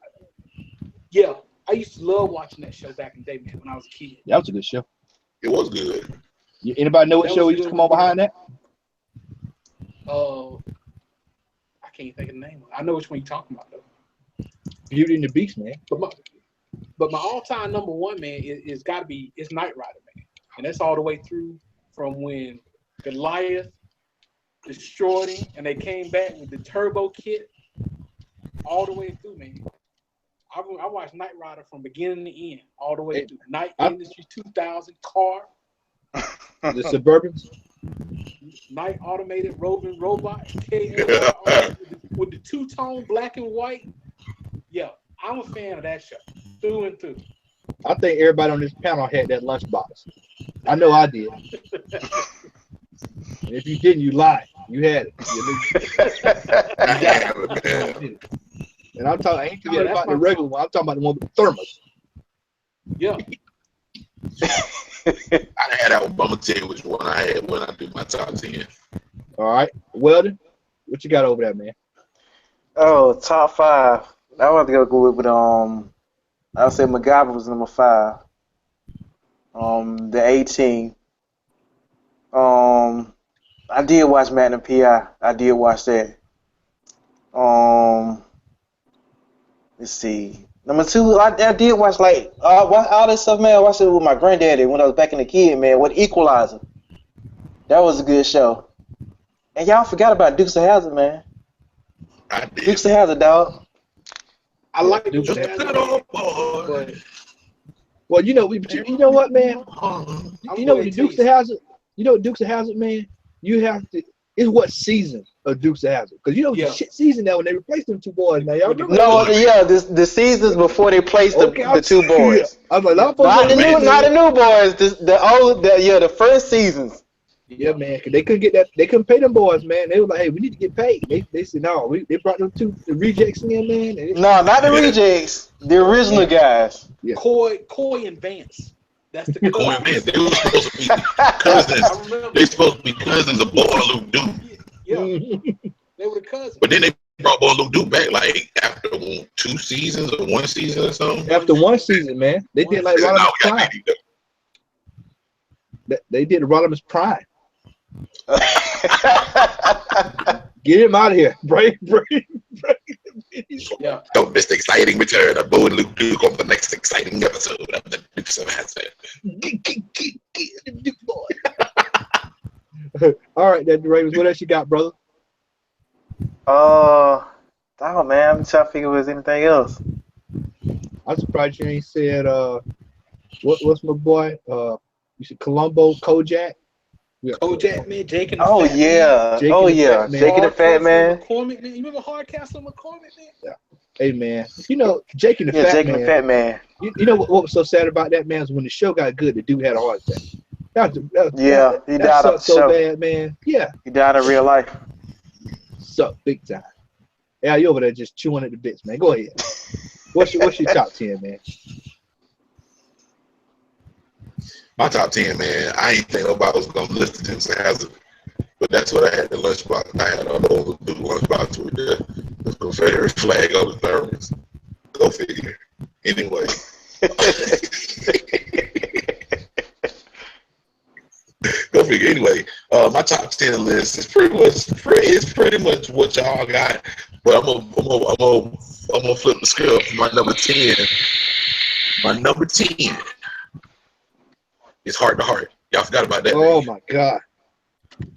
Yeah, I used to love watching that show back in the day, man, when I was a kid. That was a good show. It was good. Anybody know what show used to come on behind that? I can't think of the name. I know which one you're talking about though. Beauty and the Beast, man. But my all-time number 1, man, is got to be Knight Rider, man, and that's all the way through from when Goliath destroyed him and they came back with the turbo kit, all the way through, man. I watched Knight Rider from beginning to end, all the way through. Night Industry 2000 car, the Suburbans, Night Automated Roving Robot, KLR, with the two-tone black and white. Yeah, I'm a fan of that show, through and through. I think everybody on this panel had that lunchbox. I know I did. And if you didn't, you lied. You had it. I have it, man. And I'm talking. I ain't talking about the regular one. I'm talking about the one with the thermos. Yeah. I had that one, but I'm gonna tell you which one I had when I do my top 10. All right, Weldon, what you got over there, man? Oh, top 5. I want to go with I would say MacGyver was number 5. The 18. I did watch Magnum P.I. I did watch that. Let's see. Number 2, I did watch all this stuff, man. I watched it with my granddaddy when I was back in the kid, man. With Equalizer. That was a good show. And y'all forgot about Dukes of Hazzard, man. I did. Dukes of Hazzard, dog. I like Dukes of Hazzard. Well, you know what, man? You know what the Dukes of Hazzard? You know what Dukes of Hazzard, man? You have to. It's what season of Dukes of Hazzard? Because you know the shit season now when they replaced them 2 boys. Now y'all remember? No, the seasons before they placed the 2 boys. I was like, not the new boys. The first seasons. Yeah, man, because they couldn't get that. They couldn't pay them boys, man. They were like, hey, we need to get paid. They said, no, they brought them 2 rejects in, man. No, not the rejects. The original guys. Yeah. Coy and Vance. That's the Coy and Vance. They were supposed to be cousins. They supposed to be cousins of Boy-Luke Duke. Yeah, they were the cousins. But then they brought Boy-Luke Duke back like after 2 seasons or 1 season or something. After 1 season, man, they did like Rodimus Prime. They did Rodimus Prime. Get him out of here. Break. Yeah. Don't miss the exciting return of Bo and Luke Duke on the next exciting episode of the Dukes of Hazzard. Get the Duke boy. All right, then, Ravens. What else you got, brother? Oh man, I'm trying to figure if there's anything else. I'm surprised you ain't said what's my boy? You said Columbo, Kojak. Kojak, man, Jake and the Oh Fat yeah, Man. Jake and the Fat Man. McCormick, man. You remember Hardcastle McCormick, man? Yeah. Hey man, you know Jake and the Fat Jake Man. and the Fat Man. You know what was so sad about that, man, is when the show got good, the dude had a heart attack. He died off the so show. Bad, man. Yeah. He died in real life. suck big time. Yeah, you over there just chewing at the bits, man. Go ahead. What's your top 10, man? My top 10, man. I ain't think nobody was gonna listen to this hazard, but that's what I had the lunchbox. I had a whole lunchbox with the Confederate flag on the thermos. Go figure. Anyway. Go figure. Anyway, my top 10 list is pretty much what y'all got, but I'm gonna flip the script for my number 10. My number 10 is Heart to Heart. Y'all forgot about that. Oh man. my God.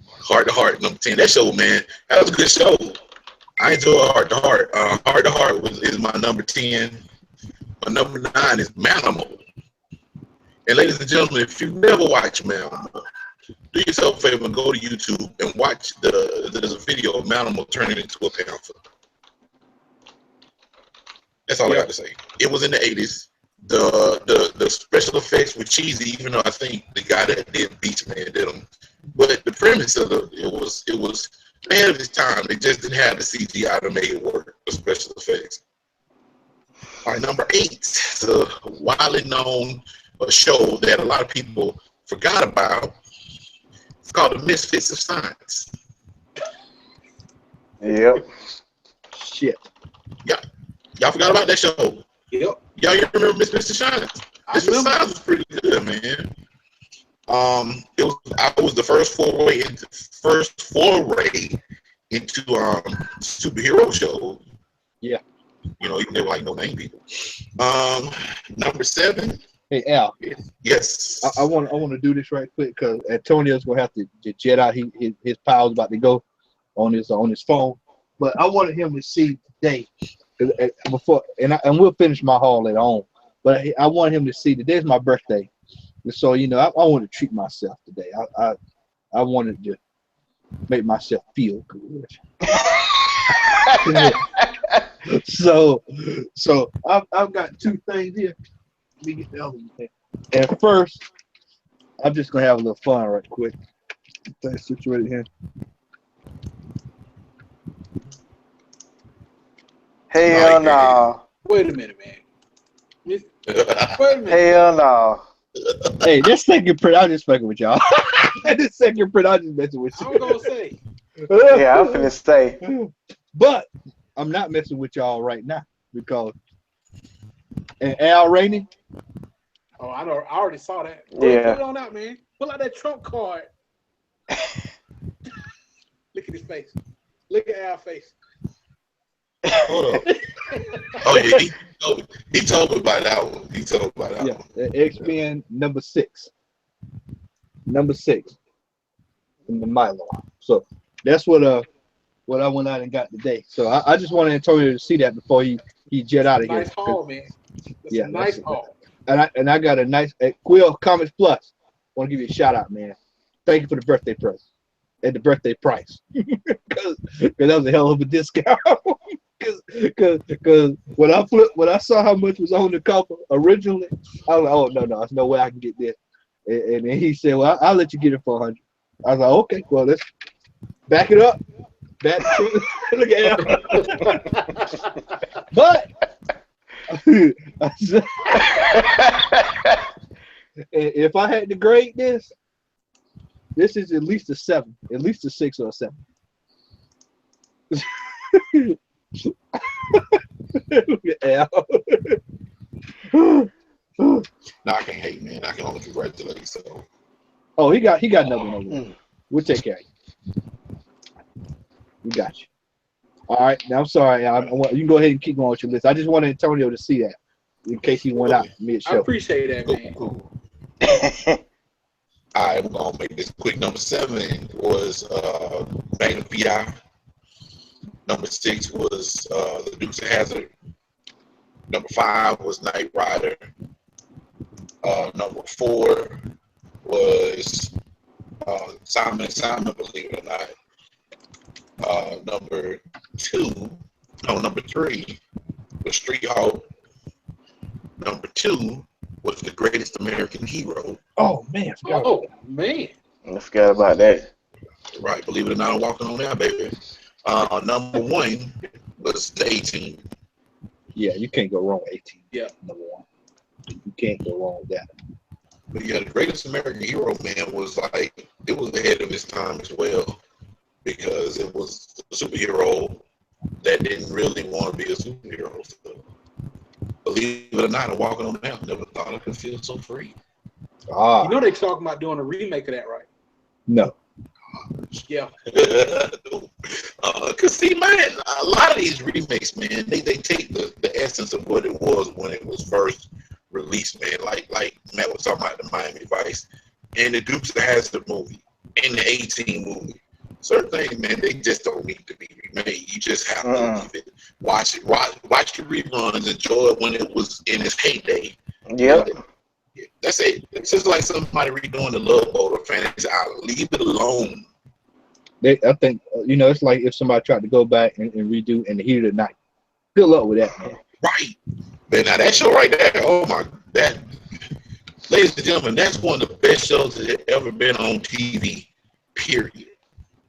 Heart to Heart, number 10. That show, man, that was a good show. I enjoy Heart to Heart. Heart to Heart is my number 10. My number 9 is Manimal. And ladies and gentlemen, if you've never watched Manimal, do yourself a favor and go to YouTube and watch there's a video of Manimal turning into a panther. That's all I got to say. It was in the 80s. The special effects were cheesy, even though I think the guy that did Beach Man did them. But the premise of it was ahead of its time. They just didn't have the CGI to make it work, the special effects. All right, number 8, the widely known show that a lot of people forgot about. It's called The Misfits of Science. Yep. Shit. Yeah. Y'all forgot about that show. Yep. Y'all remember Misfits of Science? Misfits of Science was pretty good, man. I was the first foray into superhero shows. Yeah. You know, even they were like no name people. Number 7. Hey Al. Yes. I want to do this right quick because Antonio's gonna have to jet out. His power's about to go on his phone. But I wanted him to see today before, and we'll finish my haul later on. But I want him to see today's my birthday, so I want to treat myself today. I wanted to make myself feel good. So I've got 2 things here. Let me get the other one here. And first, I'm just gonna have a little fun right quick. Things situated here. Hell no. Wait a minute, man. Wait a minute. Hell no. Hey, this second print, I'm just fucking with y'all. This second print, I'm just messing with you. I was gonna say. Yeah, I'm finna say. But I'm not messing with y'all right now because and Al Rainey. Oh, I already saw that. Yeah. Put it on out, man. Pull out that Trump card. Look at his face. Look at Al's face. Hold on. Oh yeah, he told me about that one. He told me about that one. X-Men number 6. Number 6 in the Mylar. So that's what I went out and got today. So I just wanted Antonio to see that before he jet out of here. Nice haul, man. That's Yeah, a nice haul. And I got a nice Quill Comics Plus. Want to give you a shout out, man. Thank you for the birthday present at the birthday price, because that was a hell of a discount. Because when I saw how much was on the cover originally, I was like, oh no, there's no way I can get this. And then he said, well, I'll let you get it for $100. I was like, okay, well, let's back it up. Look at him. But if I had to grade this is at least a 7, at least a 6 or a 7. Look at Al. No, I can't hate, man. I can only congratulate. So. Oh, he got another one. We'll take care of you. We got you. All right. Now I'm sorry. You can go ahead and keep going with your list. I just wanted Antonio to see that in case he went out mid-show. I appreciate that, man. Cool. All right, we're gonna make this quick. Number 7 was Magnum PI. Number 6 was The Dukes of Hazzard. Number 5 was Knight Rider. Number 4 was Simon, believe it or not. Number 3 was Street Hawk. Number 2 was The Greatest American Hero. Oh man, oh man, I forgot about that. Right, believe it or not, I'm walking on that, baby. Number one was the 18. Yeah, you can't go wrong with 18. Yeah. Number one. You can't go wrong with that. But yeah, the Greatest American Hero, man, was like, it was ahead of its time as well, because it was a superhero that didn't really want to be a superhero. So, believe it or not, I'm walking on down. Never thought I could feel so free. You know they're talking about doing a remake of that, right? No. Yeah. Cause see, man, a lot of these remakes, man, they take the essence of what it was when it was first released, man. Like Matt was talking about the Miami Vice and the Dukes of Hazzard movie and the 18 movie. Certain things, man, they just don't need to be remade. You just have to leave it. Watch the reruns, enjoy it when it was in its heyday. Yep. Yeah, that's it. It's just like somebody redoing the Love Boat or Fantasy Island. Leave it alone. I think, it's like if somebody tried to go back and redo In the Heat of the Night. Good luck with that, man. Right. But now that show right there, oh my, ladies and gentlemen, that's one of the best shows that have ever been on TV, period.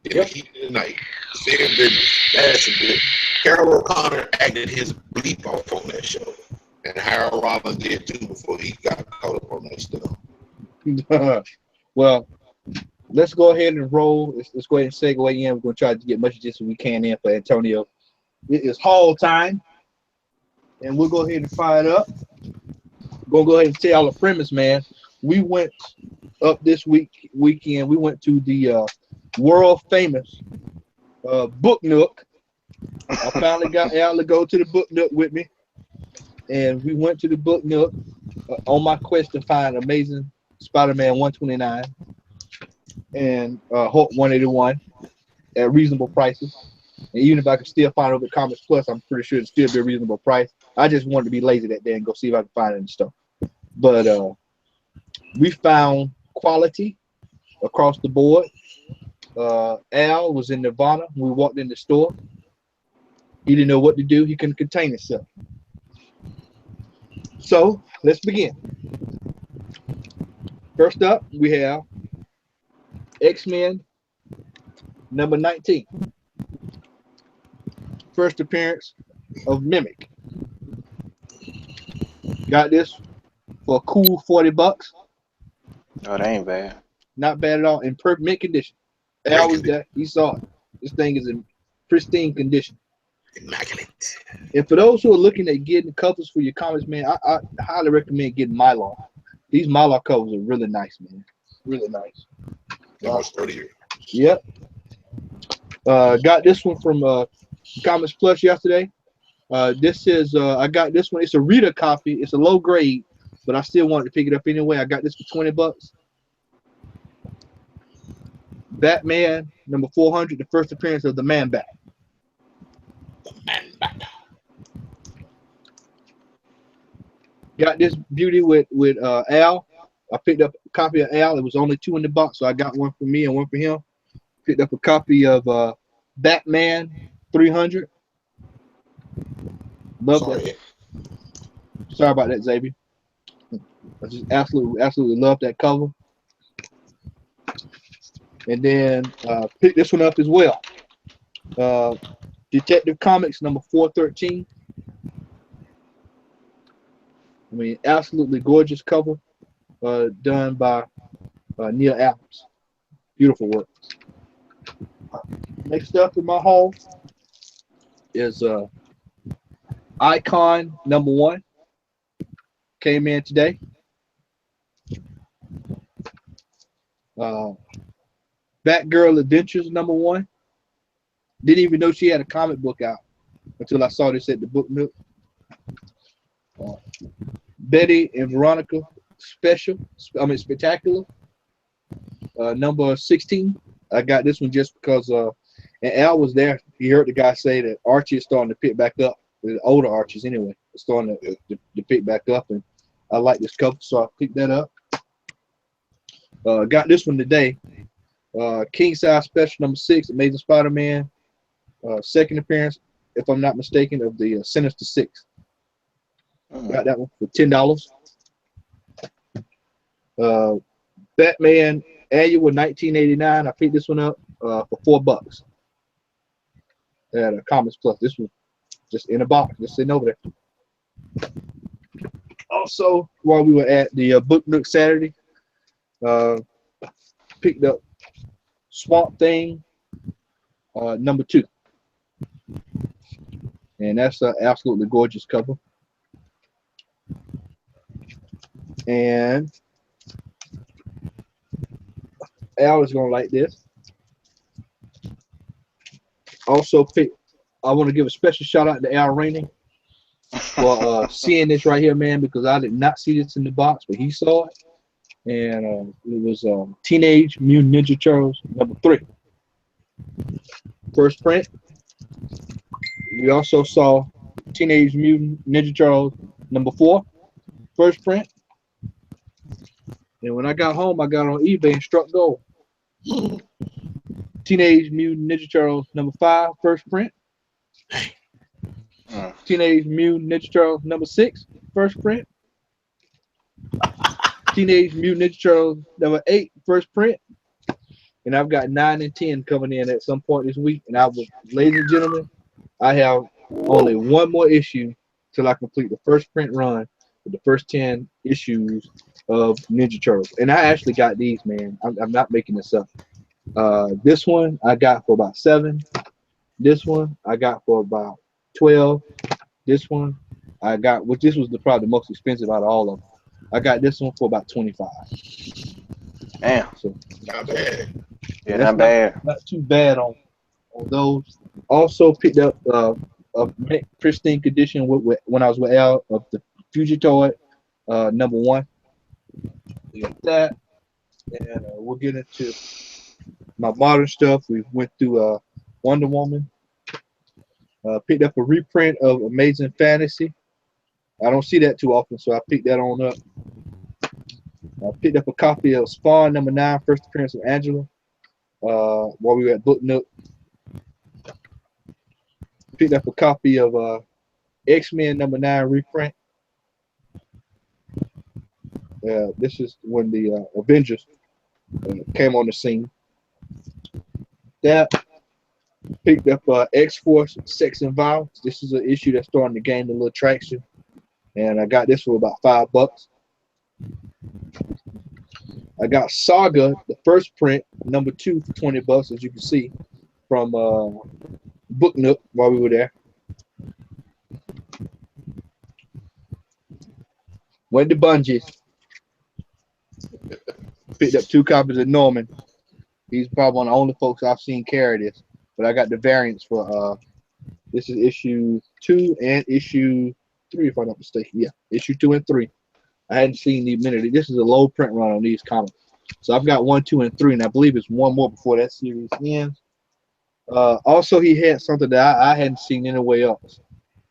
In the Heat of the Night. That's a good. Harold O'Connor acted his bleep off on that show. And Harold Rollins did too before he got caught up on that stuff. Well, let's go ahead and roll. Let's go ahead and segue in. We're going to try to get much of this as we can in for Antonio. It is haul time. And we'll go ahead and fire it up. We're going to go ahead and tell y'all the premise, man. We went up this weekend. We went to the world famous Book Nook. I finally got Al to go to the Book Nook with me. And we went to the Book Nook on my quest to find Amazing Spider-Man 129 and Hulk 181 at reasonable prices. And even if I could still find it over at Comics Plus, I'm pretty sure it'd still be a reasonable price. I just wanted to be lazy that day and go see if I could find it and stuff. But we found quality across the board. Al was in Nirvana when we walked in the store. He didn't know what to do. He couldn't contain himself. So let's begin. First up, we have X-Men number 19. First appearance of Mimic. Got this for a cool $40. Oh, that ain't bad. Not bad at all. In perfect mint condition. Al was there. He saw it. This thing is in pristine condition. Immaculate. And for those who are looking at getting covers for your comics, man, I highly recommend getting Mylar. These Mylar covers are really nice, man. Really nice. They're much sturdier. Yep. Got this one from Comics Plus yesterday. This is I got this one. It's a reader copy. It's a low grade, but I still wanted to pick it up anyway. I got this for $20. Batman number 400, the first appearance of the Man Bat. Got this beauty with Al. I picked up a copy of Al. It was only 2 in the box, so I got one for me and one for him. Picked up a copy of Batman 300. Love that. Sorry about that, Xavier. I just absolutely love that cover. And then picked this one up as well. Detective Comics number 413. I mean, absolutely gorgeous cover done by Neil Adams. Beautiful work. Next up in my haul is Icon number 1. Came in today. Batgirl Adventures number 1. Didn't even know she had a comic book out until I saw this at the Book Nook. Betty and Veronica Spectacular number 16. I got this one just because and Al was there. He heard the guy say that Archie is starting to pick back up. The older Archies anyway, it's starting to pick back up, and I like this cover, so I picked that up. Got this one today. King Size Special number 6, Amazing Spider-Man, second appearance, if I'm not mistaken, of the Sinister Six. Got that one for $10. Batman Annual 1989. I picked this one up for $4. at Comics Plus. This was just in a box, just sitting over there. Also, while we were at the Book Nook Saturday, picked up Swamp Thing #2, and that's an absolutely gorgeous cover. And Al is gonna like this. Also, I want to give a special shout out to Al Rainey for seeing this right here, man, because I did not see this in the box, but he saw it, and it was Teenage Mutant Ninja Turtles #3, first print. We also saw Teenage Mutant Ninja Turtles #4, first print. And when I got home, I got on eBay and struck gold. Teenage Mutant Ninja Turtles #5, first print. Teenage Mutant Ninja Turtles #6, first print. Teenage Mutant Ninja Turtles #8, first print. And I've got 9 and 10 coming in at some point this week. And ladies and gentlemen, I have only one more issue till I complete the first print run with the first 10 issues of Ninja Turtles. And I actually got these, man. I'm not making this up. This one I got for about $7. This one I got for about $12. This one I got, which this was probably the most expensive out of all of them. I got this one for about $25. Damn. So Not bad. Yeah, not bad. Not too bad on those. Also picked up a mint pristine condition when I was with Al of the Fugitoid #1. We got that, and we'll get into my modern stuff. We went through Wonder Woman. Picked up a reprint of Amazing Fantasy. I don't see that too often, so I picked that on up. I picked up a copy of Spawn #9, first appearance of Angela, while we were at Book Nook. Picked up a copy of X-Men #9 reprint. This is when the Avengers came on the scene. That picked up X-Force Sex and Violence. This is an issue that's starting to gain a little traction, and I got this for about $5. I got Saga, the first print, #2 for $20, as you can see from Book Nook while we were there. Went to Bungie. Picked up 2 copies of Norman. He's probably one of the only folks I've seen carry this. But I got the variants for this is issue 2 and issue 3, if I'm not mistaken. Yeah, issue 2 and 3. I hadn't seen the minute. This is a low print run on these comics. So I've got 1, 2, and 3, and I believe it's one more before that series ends. Also, he had something that I hadn't seen anywhere else.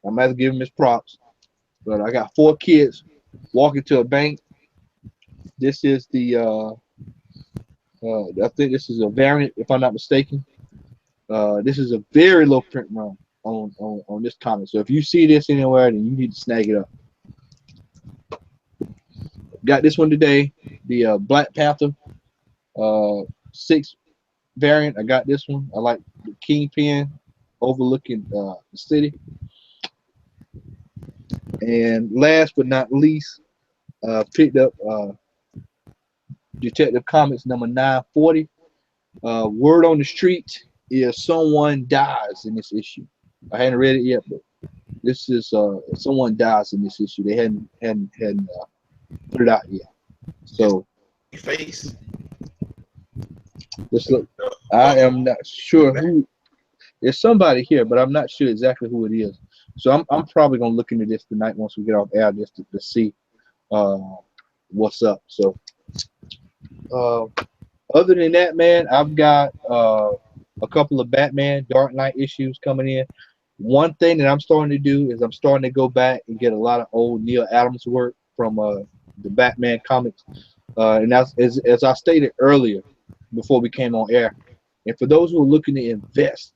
I'm going to give him his props. But I got 4 kids walking to a bank. This is the, I think this is a variant, if I'm not mistaken. This is a very low print run on this comic. So if you see this anywhere, then you need to snag it up. Got this one today, the Black Panther 6 variant. I got this one. I like the Kingpin overlooking the city. And last but not least, picked up Detective Comics #940. Word on the street is someone dies in this issue. I hadn't read it yet, but this is someone dies in this issue. They hadn't put it out yet. So Face. just look. I am not sure who. There's somebody here, but I'm not sure exactly who it is. So I'm probably gonna look into this tonight once we get off air just to see what's up. So other than that, man, I've got a couple of Batman Dark Knight issues coming in. One thing that I'm starting to do is I'm starting to go back and get a lot of old Neil Adams work from the Batman comics. And that's, as I stated earlier before we came on air, and for those who are looking to invest,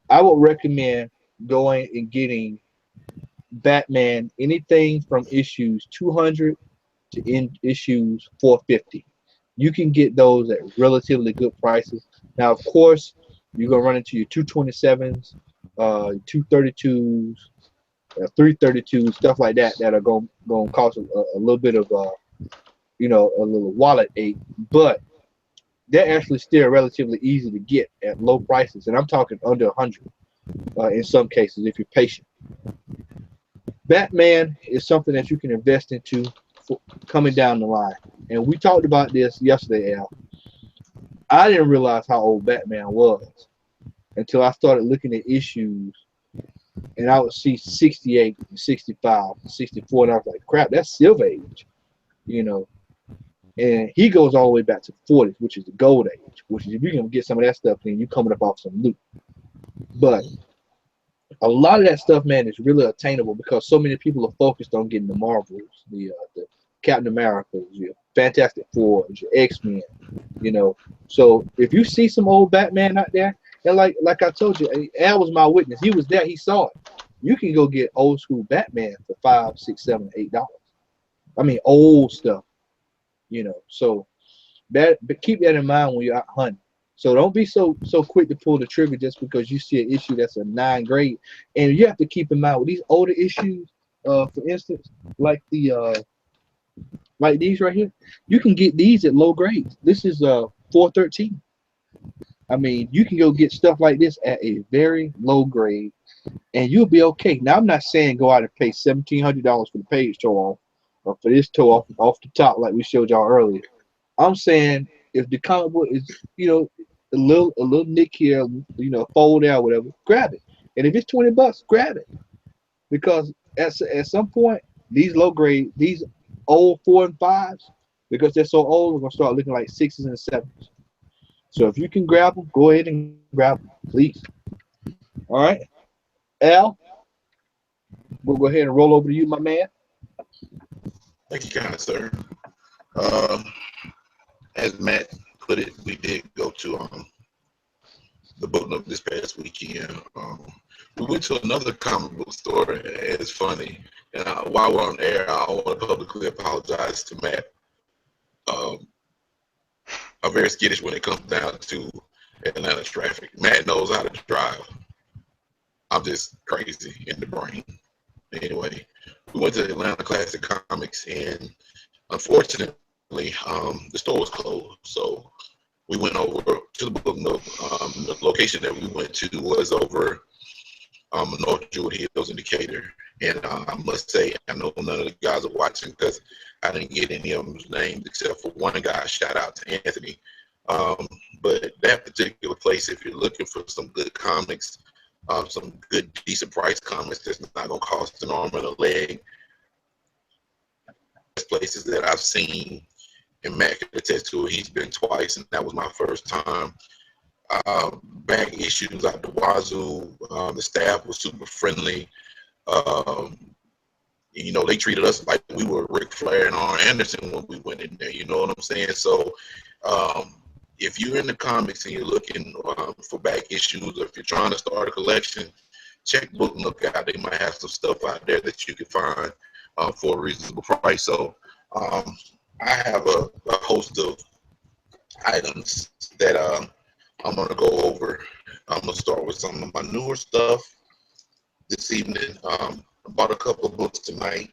I would recommend going and getting Batman, anything from issues 200 to issues 450. You can get those at relatively good prices. Now, of course, You're gonna run into your 227s, 232s, 332s, stuff like that that are gonna cause a little bit of a little wallet ache, but they're actually still relatively easy to get at low prices, and I'm talking under 100 in some cases if you're patient. Batman is something that you can invest into for coming down the line, and we talked about this yesterday, Al. I didn't realize how old Batman was until I started looking at issues, and I would see 68, 65, 64, and I was like, crap, that's Silver Age, you know. And he goes all the way back to the 40s, which is the gold age, which is if you're gonna get some of that stuff, then you're coming up off some loot. But a lot of that stuff, man, is really attainable because so many people are focused on getting the Marvels, the Captain Americas, your Fantastic Fours, your X-Men, you know. So if you see some old Batman out there, and like I told you, Al was my witness. He was there. He saw it. You can go get old school Batman for $5, $6, $7, $8. I mean, old stuff, you know. So but keep that in mind when you're out hunting. So don't be so quick to pull the trigger just because you see an issue that's a 9 grade. And you have to keep in mind with these older issues, for instance, like like these right here, you can get these at low grades. This is 413. I mean, you can go get stuff like this at a very low grade, and you'll be okay. Now, I'm not saying go out and pay $1,700 for the page toe off, or for this toe off the top, like we showed y'all earlier. I'm saying if the comic book is, a little nick here, fold out, whatever, grab it. And if it's $20, grab it, because at some point these low grade, these old 4 and 5s, because they're so old, we're gonna start looking like 6s and 7s. So if you can grab them, go ahead and grab them, please. All right, Al, we'll go ahead and roll over to you, my man. Thank you, kind of sir. Um, as Matt put it, we did go to the book nook this past weekend. We went to another comic book store, and it's funny. And while we're on air, I want to publicly apologize to Matt. I'm very skittish when it comes down to Atlanta traffic. Matt knows how to drive. I'm just crazy in the brain. Anyway, we went to Atlanta Classic Comics, and unfortunately, the store was closed. So we went over to the book nook. The location that we went to was over North Jewel Hills in Decatur. And I must say, I know none of the guys are watching because I didn't get any of them's names except for one guy. Shout out to Anthony. But that particular place, if you're looking for some good comics, some good, decent price comics that's not going to cost an arm and a leg, places that I've seen, and Matt can attest to it. He's been twice, and that was my first time. Back issues out the wazoo. The staff was super friendly. They treated us like we were Ric Flair and Arn Anderson when we went in there. You know what I'm saying? So if you're in the comics and you're looking for back issues, or if you're trying to start a collection, check Book Nook out. They might have some stuff out there that you can find for a reasonable price. So I have a host of items that I'm going to go over. I'm going to start with some of my newer stuff this evening. I bought a couple of books tonight,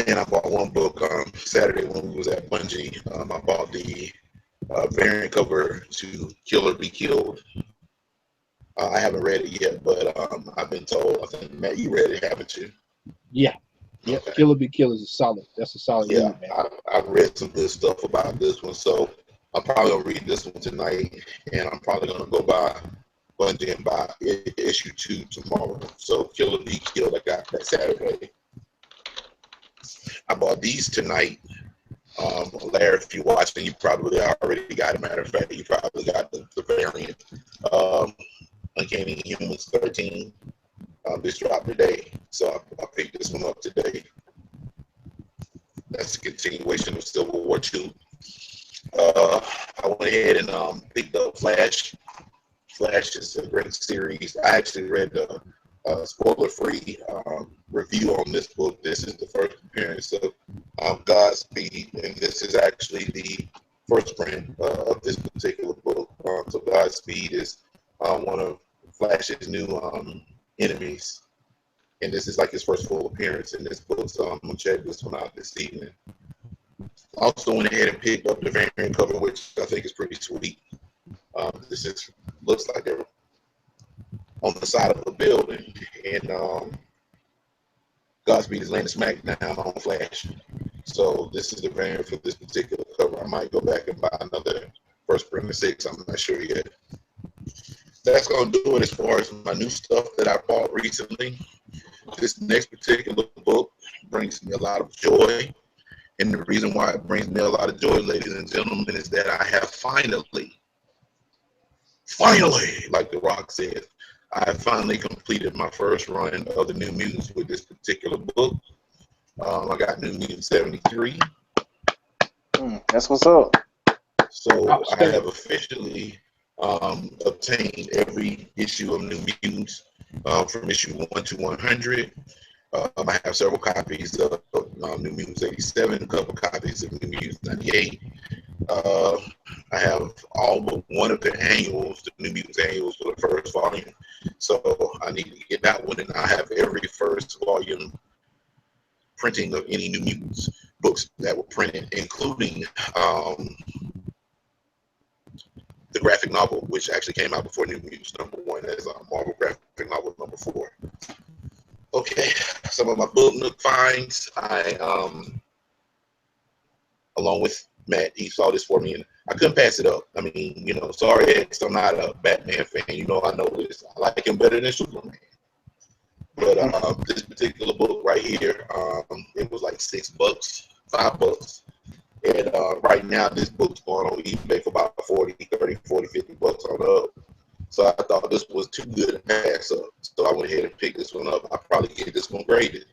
and I bought one book Saturday when we was at Bungie. I bought the variant cover to Kill or Be Killed. I haven't read it yet, but I've been told. I think, Matt, you read it, haven't you? Yeah. Yeah, okay. Kill or Be Killed is a solid. That's a solid. Yeah, read, man. I've read some good stuff about this one, so I'm probably gonna read this one tonight, and I'm probably gonna go by Bungie and buy issue 2 tomorrow. So Kill or Be Killed, I got that Saturday. I bought these tonight. Larry, if you're watching, you probably already got it. Matter of fact, you probably got the variant. Uncanny Humans 13. This dropped today, so I picked this one up today. That's a continuation of Civil War II. I went ahead and picked up Flash. Flash is a great series. I actually read the spoiler-free review on this book. This is the first appearance of Godspeed, and this is actually the first print of this particular book. So Godspeed is one of Flash's new enemies, and this is like his first full appearance in this book. So I'm gonna check this one out this evening. Also went ahead and picked up the variant cover, which I think is pretty sweet. This is looks like they're on the side of a building, and Godspeed is laying smack down on Flash. So this is the variant for this particular cover. I might go back and buy another First Printer 6. I'm not sure yet. That's going to do it as far as my new stuff that I bought recently. This next particular book brings me a lot of joy. And the reason why it brings me a lot of joy, ladies and gentlemen, is that I have finally, like The Rock said, I have finally completed my first run of the New Mutants with this particular book. I got New Mutants 73. That's what's up. So I have officially obtained every issue of New Mutants from issue 1 to 100. I have several copies of New Mutants 87, a couple copies of New Mutants 98. I have all but one of the annuals, the New Mutants annuals for the first volume. So I need to get that one, and I have every first volume printing of any New Mutants books that were printed, including the graphic novel, which actually came out before New Mutants #1 as Marvel graphic novel #4. Okay, some of my book nook finds. I along with Matt, he saw this for me, and I couldn't pass it up. I mean, sorry, X, I'm not a Batman fan. I know this. I like him better than Superman. But this particular book right here, it was like $6, $5. And right now, this book's going on eBay for about 40, 30, 40, 50 bucks on up. So I thought this was too good to pass up. So I went ahead and picked this one up. I'll probably get this one graded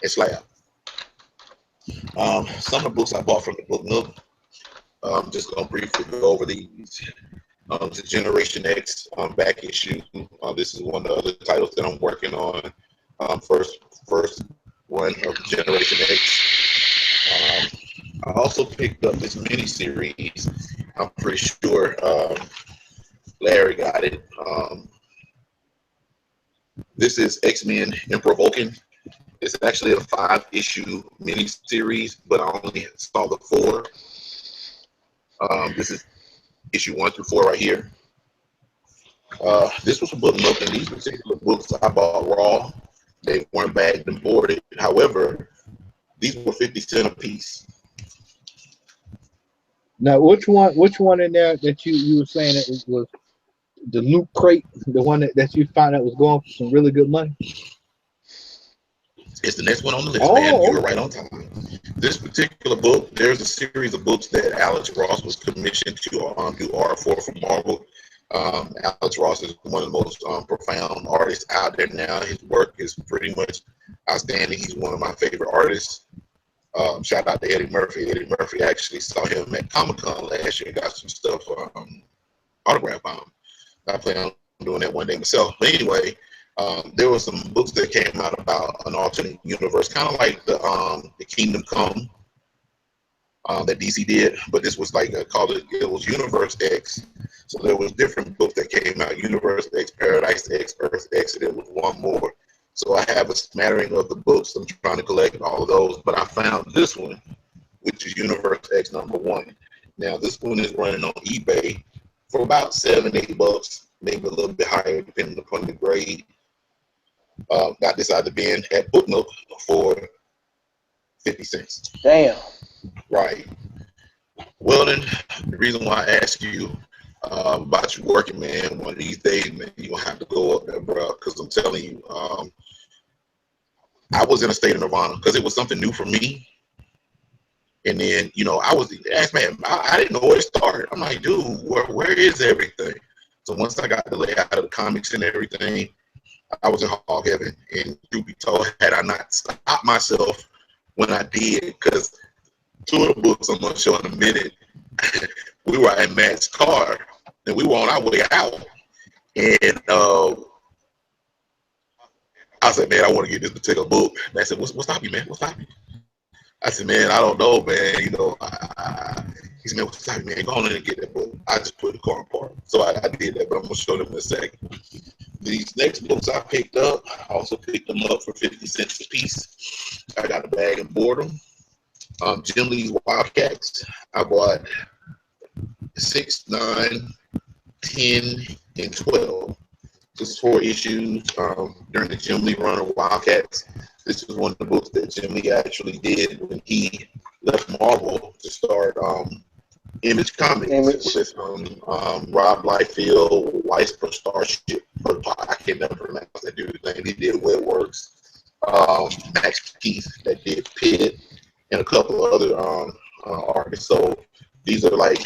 and slab. Some of the books I bought from the Book Nook, I'm just going to briefly go over these. The Generation X back issue. This is one of the other titles that I'm working on. First one of Generation X. I also picked up this mini series. I'm pretty sure Larry got it. This is X-Men Emperor Vulcan. It's actually a 5-issue mini series, but I only saw the 4. This is issue 1 through 4 right here. This was a book nook, and these particular books I bought raw. They weren't bagged and boarded. However, these were 50 cents a piece. Now, which one in there that you were saying that it was the Loot Crate, the one that you found out was going for some really good money? It's the next one on the list, man. You were right on time. This particular book, there's a series of books that Alex Ross was commissioned to do art for Marvel. Alex Ross is one of the most profound artists out there now. His work is pretty much outstanding. He's one of my favorite artists. Shout out to Eddie Murphy. Eddie Murphy actually saw him at Comic-Con last year and got some stuff autographed by him. I plan on doing that one day myself. But anyway, there were some books that came out about an alternate universe, kind of like the Kingdom Come that DC did, but this was like it was Universe X. So there was different books that came out: Universe X, Paradise X, Earth X, and there was one more. So I have a smattering of the books. I'm trying to collect all of those, but I found this one, which is Universe X #1. Now this one is running on eBay for about $7, $8, maybe a little bit higher depending upon the grade. Got this out of the bin at Book Nook for 50 cents. Damn. Right. Well, then, the reason why I ask you about you working, man, one of these days, man, you're going to have to go up there, bro, because I'm telling you, I was in a state of nirvana because it was something new for me. And then, I was asked, man, I didn't know where to start. I'm like, dude, where is everything? So once I got the layout of the comics and everything, I was in hog heaven. And truth be told, had I not stopped myself when I did, because 2 of the books I'm going to show in a minute, we were in Matt's car, and we were on our way out. And I said, man, I want to get this particular book. And I said, what's stopping you, man? What's stopping you? I said, man, I don't know, man. He said, man, what's up, man? Go on in and get that book. I just put the car in park. So I did that, but I'm going to show them in a second. These next books I picked up, I also picked them up for 50 cents a piece. I got a bag and bought them. Jim Lee's Wildcats, I bought 6, 9, 10, and 12. This is 4 issues during the Jim Lee run of Wildcats. This was one of the books that Jim Lee actually did when he left Marvel to start Image Comics with Rob Liefeld, Weiss for Starship. I can never pronounce that dude's name. He did Webworks. Max Keith that did Pitt, and a couple of other artists. So these are like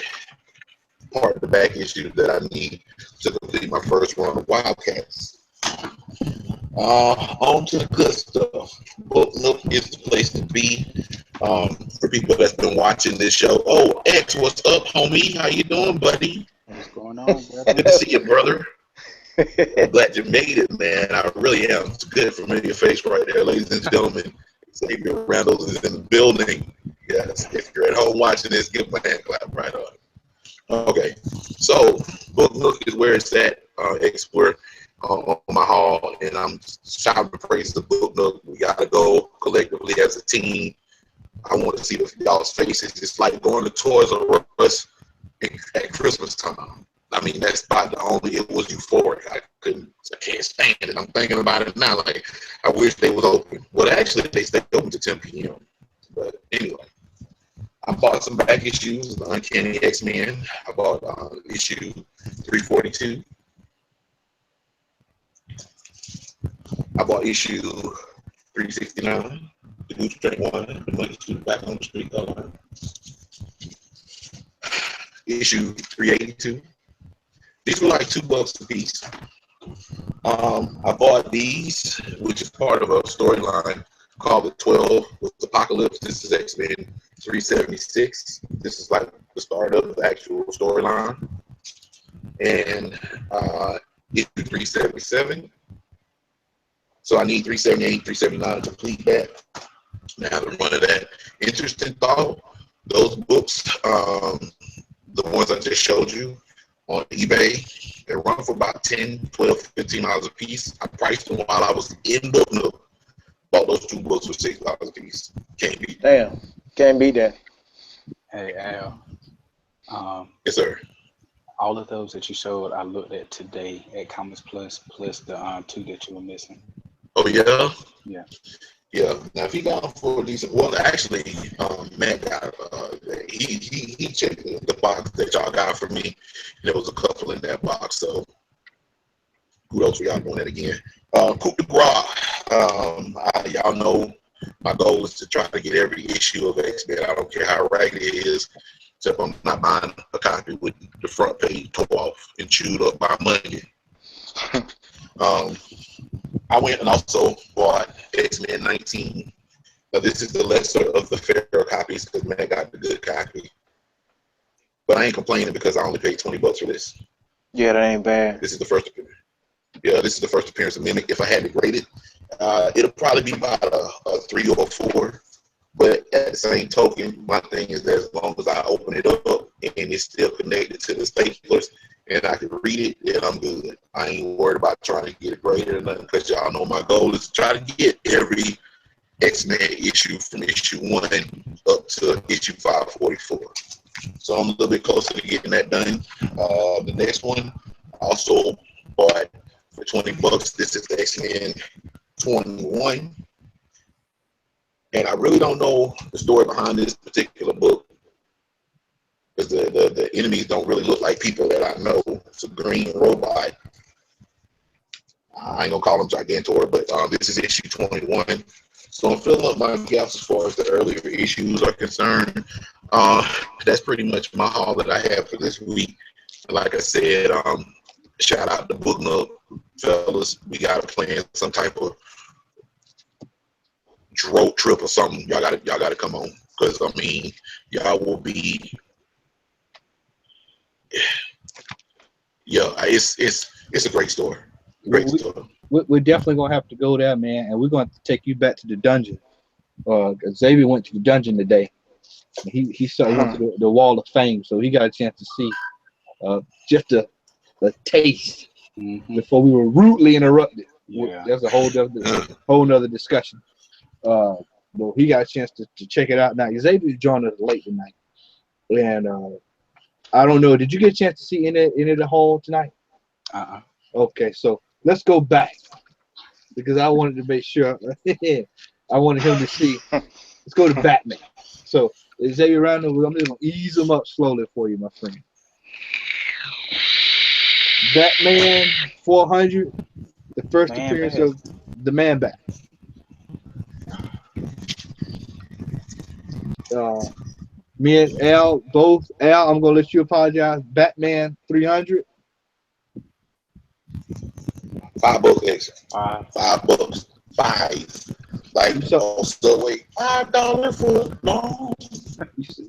part of the back issues that I need to complete my first run of Wildcats. On to the good stuff. Book Nook is the place to be. For people that's been watching this show. Oh, X, what's up, homie? How you doing, buddy? What's going on, brother? Good to see you, brother. I'm glad you made it, man. I really am. It's a good familiar face right there, ladies and gentlemen. Xavier Randall is in the building. Yes, if you're at home watching this, give my hand clap right on. Okay, so Book Nook is where it's at. Explore on my haul, and I'm shouting to praise the Book Nook. We gotta go collectively as a team. I want to see y'all's faces. It's like going to Toys R Us at Christmas time. I mean, that's about the only, it was euphoric. I can't stand it. I'm thinking about it now. Like, I wish they was open. Well, actually, they stay open to 10 p.m. But anyway, I bought some back issues of the Uncanny X-Men. I bought issue 342. I bought issue 369. The Goose Train 1, the Money Street Back on the Street color. Issue 382. These were like $2 a piece. I bought these, which is part of a storyline called The 12 with Apocalypse. This is X-Men 376. This is like the start of the actual storyline. And issue 377. So I need 378, 379 to complete that. Now the run of that. Interesting thought. Those books, the ones I just showed you on eBay, they run for about $10, $12, $15 a piece. I priced them while I was in Book Nook. Bought those 2 books for $6 a piece. Can't beat that. Damn, can't beat that. Hey, Al. Yes, sir. All of those that you showed, I looked at today at Comics Plus the 2 that you were missing. Oh, yeah? Yeah. Yeah. Now, if he got for a decent, well, actually, Matt got, he checked the box that y'all got for me. There was a couple in that box, so kudos for y'all doing that again. Coup de Grace. Y'all know my goal is to try to get every issue of X-Men. I don't care how ragged it is, except I'm not buying a copy with the front page tore off and chewed up by Monday. I went and also bought X-Men 19. Now, this is the lesser of the fairer copies because man got the good copy. But I ain't complaining because I only paid $20 for this. Yeah, that ain't bad. This is the first appearance. Yeah, this is the first appearance of Mimic. If I had to grade it, it'll probably be about a 3 or a 4. But at the same token, my thing is that as long as I open it up and it's still connected to the staplers and I can read it, then I'm good. I ain't worried about trying to get it graded or nothing because y'all know my goal is to try to get every X-Men issue from issue 1 up to issue 544. So I'm a little bit closer to getting that done. The next one I also bought for $20. This is X-Men 21. And I really don't know the story behind this particular book because the enemies don't really look like people that I know. It's a green robot. I ain't gonna call them Gigantor, but this is issue 21. So I'm filling up my gaps as far as the earlier issues are concerned. That's pretty much my haul that I have for this week. Like I said, shout out to Book Nook, fellas. We gotta plan some type of road trip or something. Y'all gotta come on because I mean y'all will be. Yeah, it's a great story. Great story. We're definitely gonna have to go there, man, and we're gonna have to take you back to the dungeon. Xavier went to the dungeon today. He saw he went to the Wall of Fame, so he got a chance to see just a taste before we were rudely interrupted. Yeah. That's a whole nother discussion. Well, he got a chance to check it out. Now Xavier joined us late tonight, and I don't know. Did you get a chance to see any of the hall tonight? Okay, so let's go back because I wanted to make sure. I wanted him to see. Let's go to Batman. So Xavier Roundtable, I'm just gonna ease him up slowly for you, my friend. Batman 400, the first appearance of the Man Bat. Me and Al both. Al, I'm gonna let you apologize. Batman 300. $5 extra. $5. Like on Subway, $5 for no.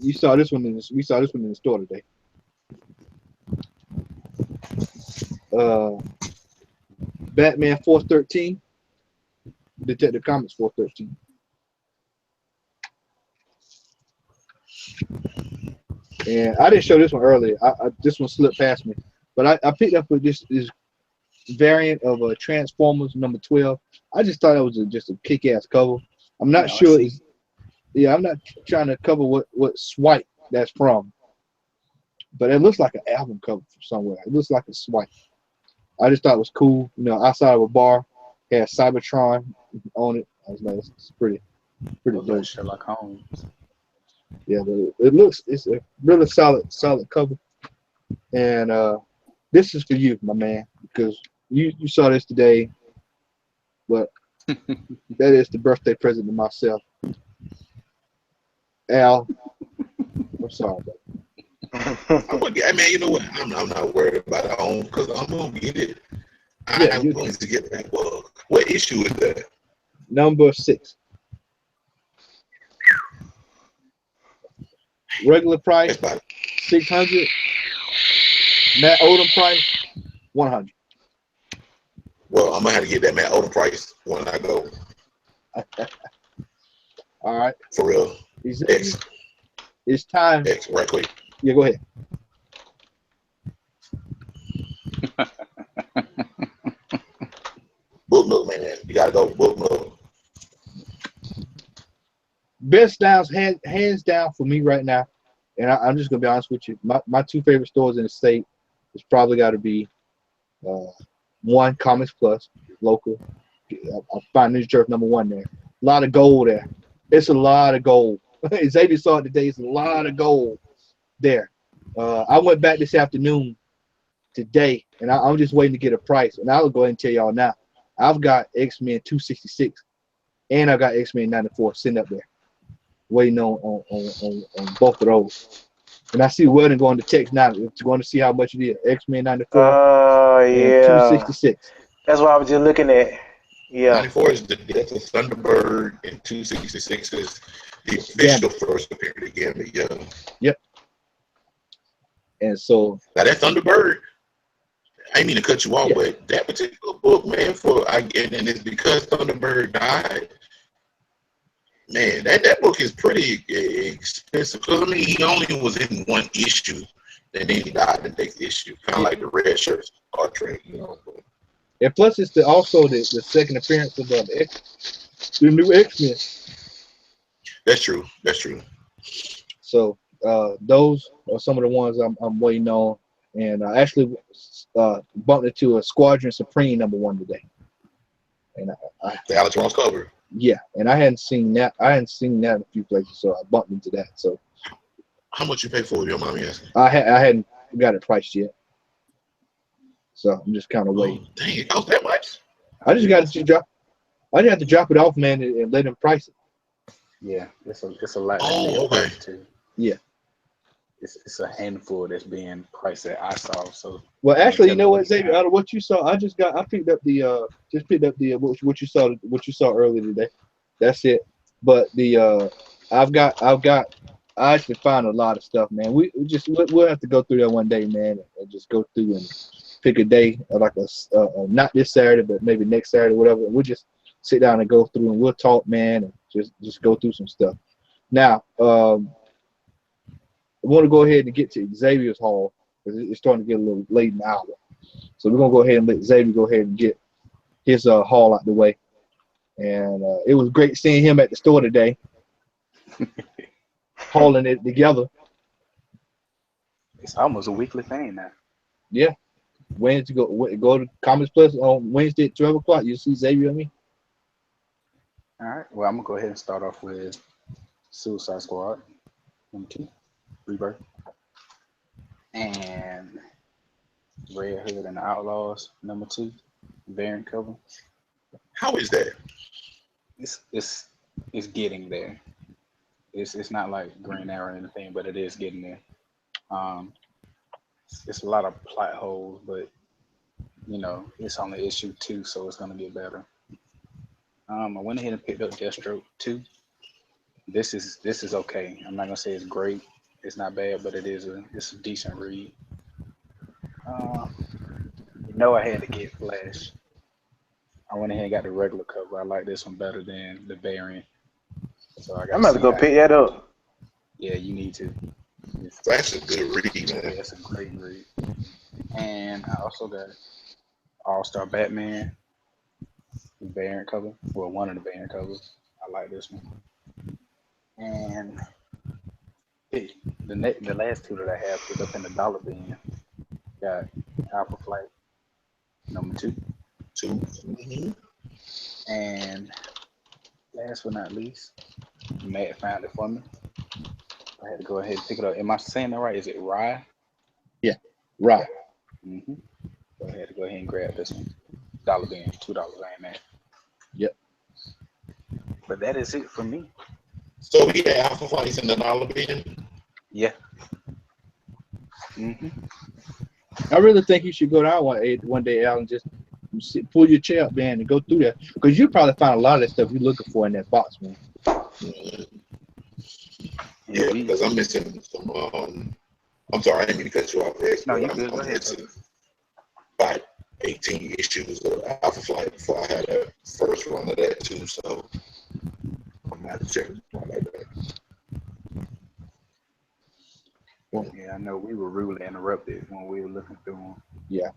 You saw this one we saw this one in the store today. Batman 413. Detective Comics 413. And I didn't show this one earlier. This one slipped past me, but I picked up with this variant of Transformers number 12. I just thought it was just a kick-ass cover. I'm not sure. I'm not trying to cover what swipe that's from, but it looks like an album cover from somewhere. It looks like a swipe. I just thought it was cool. You know, outside of a bar, had Cybertron on it. I was like, it's pretty dope. Sherlock Holmes. Yeah, but it's a really solid cover. And this is for you, my man, because you saw this today, but that is the birthday present to myself. Al, I'm sorry, buddy. I mean, you know what? I'm not worried about it on because I'm gonna get it. I'm going to get that book. What issue is that? Number 6. Regular price $600. Matt Odom price $100. Well, I'm gonna have to get that Matt Odom price when I go. All right. For real. It's time. X, right quick. Yeah, go ahead. Book note, man. You gotta go book note. Best styles, hands down for me right now, and I'm just gonna be honest with you. My two favorite stores in the state is probably got to be one, Comics Plus, local. I find New Jersey #1 there. A lot of gold there. It's a lot of gold. Xavier saw it today. It's a lot of gold there. I went back this afternoon today, and I'm just waiting to get a price. And I'll go ahead and tell y'all now. I've got X-Men 266, and I've got X-Men 94 sitting up there, waiting on both of those. And I see Weldon going to text now. It's going to see how much it is. X-Men 94 and 266. That's what I was just looking at. Yeah. 94 is the Death of Thunderbird, and 266 is the official first appearance again. Yeah. Yep. And so now that Thunderbird, I didn't mean to cut you off, but that particular book, man, and it's because Thunderbird died. Man, that book is pretty expensive. Because I mean, he only was in one issue, and then he died in the next issue, kind of like the red shirts Star Trek, you know. And plus, it's also the second appearance of the new X-Men. That's true. That's true. So those are some of the ones I'm waiting on, and I actually bumped into a Squadron Supreme #1 today. And the Alex Ross cover. Yeah, and I hadn't seen that. I hadn't seen that in a few places, so I bumped into that. So, how much you pay for it, your mommy asking? I hadn't got it priced yet, so I'm just kind of waiting. Oh, dang, it cost that much? I just got to drop. I just have to drop it off, man, and let him price it. Yeah, it's a lot. Oh, okay. Too. Yeah, it's a handful that's being priced that I saw. So well, actually, you know what, Xavier? Out of what you saw, I picked up the what you saw earlier today. That's it. But the I actually found a lot of stuff, man. We'll have to go through that one day, man, and just go through and pick a day, like not this Saturday, but maybe next Saturday, whatever. We'll just sit down and go through, and we'll talk, man, and just go through some stuff. Now, want to go ahead and get to Xavier's haul because it's starting to get a little late in the hour. So we're gonna go ahead and let Xavier go ahead and get his haul out the way. And it was great seeing him at the store today, hauling it together. It's almost a weekly thing now. Yeah. Wednesday, go to Comics Plus on Wednesday at 12 o'clock. You'll see Xavier and me. All right. Well, I'm gonna go ahead and start off with Suicide Squad #2, Rebirth, and Red Hood and the Outlaws #2, variant cover. How is that? It's getting there. It's not like Green Arrow or anything, but it is getting there. It's a lot of plot holes, but you know it's only issue 2, so it's gonna get better. I went ahead and picked up Deathstroke 2. This is okay. I'm not gonna say it's great. It's not bad, but it's a decent read. I had to get Flash. I went ahead and got the regular cover. I like this one better than the variant. So I got. I'm about to go pick that up. Yeah, you need to. That's a good read, man. That's a great read. And I also got All-Star Batman, the variant cover. Well, one of the variant covers. I like this one. And the last two that I have put up in the dollar bin got Alpha Flight #2. Mm-hmm. And last but not least, Matt found it for me. I had to go ahead and pick it up. Am I saying that right? Is it Rye? Yeah, Rye. Mm-hmm. So I had to go ahead and grab this one. Dollar bin, $2 ain't that. Yep. But that is it for me. So we had Alpha Flights in the dollar bin. Yeah. Mm-hmm. I really think you should go down one day, Al, and just pull your chair up, man, and go through that. Because you probably find a lot of that stuff you're looking for in that box, man. Yeah, because I'm missing some. I'm sorry, I didn't mean to cut you off. No, you good. Go ahead. About 18 issues of Alpha Flight before I had a first run of that too. So I'm gonna have to check one like that. Yeah, I know we were rudely interrupted when we were looking through them. Yeah.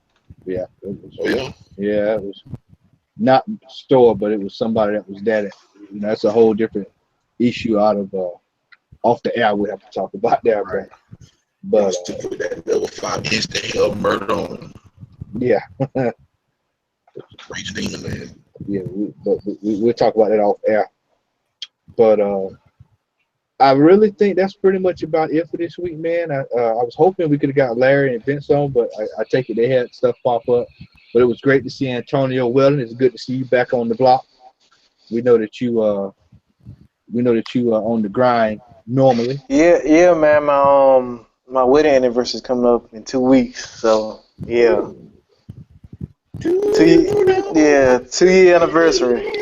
It was, Yeah. It was not store, but it was somebody that was that. You know, that's a whole different issue out of off the air. We have to talk about that, Right. But to put that level 5 instinct of murder on. yeah. Rage Demon, man. Yeah, we'll talk about that off air. But I really think that's pretty much about it for this week, man. I was hoping we could have got Larry and Vincent on, but I take it they had stuff pop up. But it was great to see Antonio Weldon. It's good to see you back on the block. We know that you are on the grind normally. Yeah, man. My wedding anniversary is coming up in 2 weeks, so yeah. 2-year anniversary.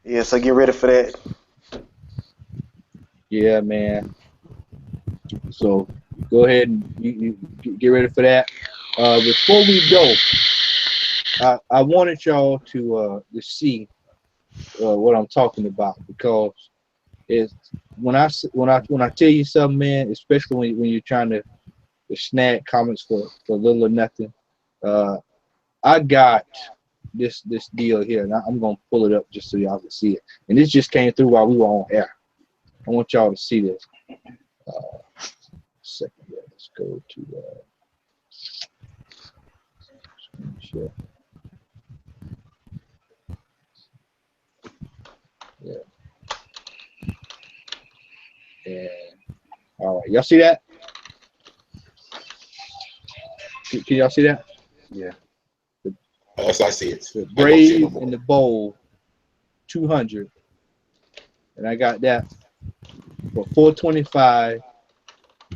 Yeah, so get ready for that. Yeah, man. So go ahead and you get ready for that. Before we go, I wanted y'all to see what I'm talking about, because it's when I tell you something, man, especially when you're trying to snag comics for little or nothing. I got this deal here, and I'm gonna pull it up just so y'all can see it. And this just came through while we were on air. I want y'all to see this. Second, yeah, let's go to sure. Yeah. And all right, y'all see that? Can y'all see that? Yeah. Yes, I see it. The Brave in the Bowl, 200, and I got that for $4.25,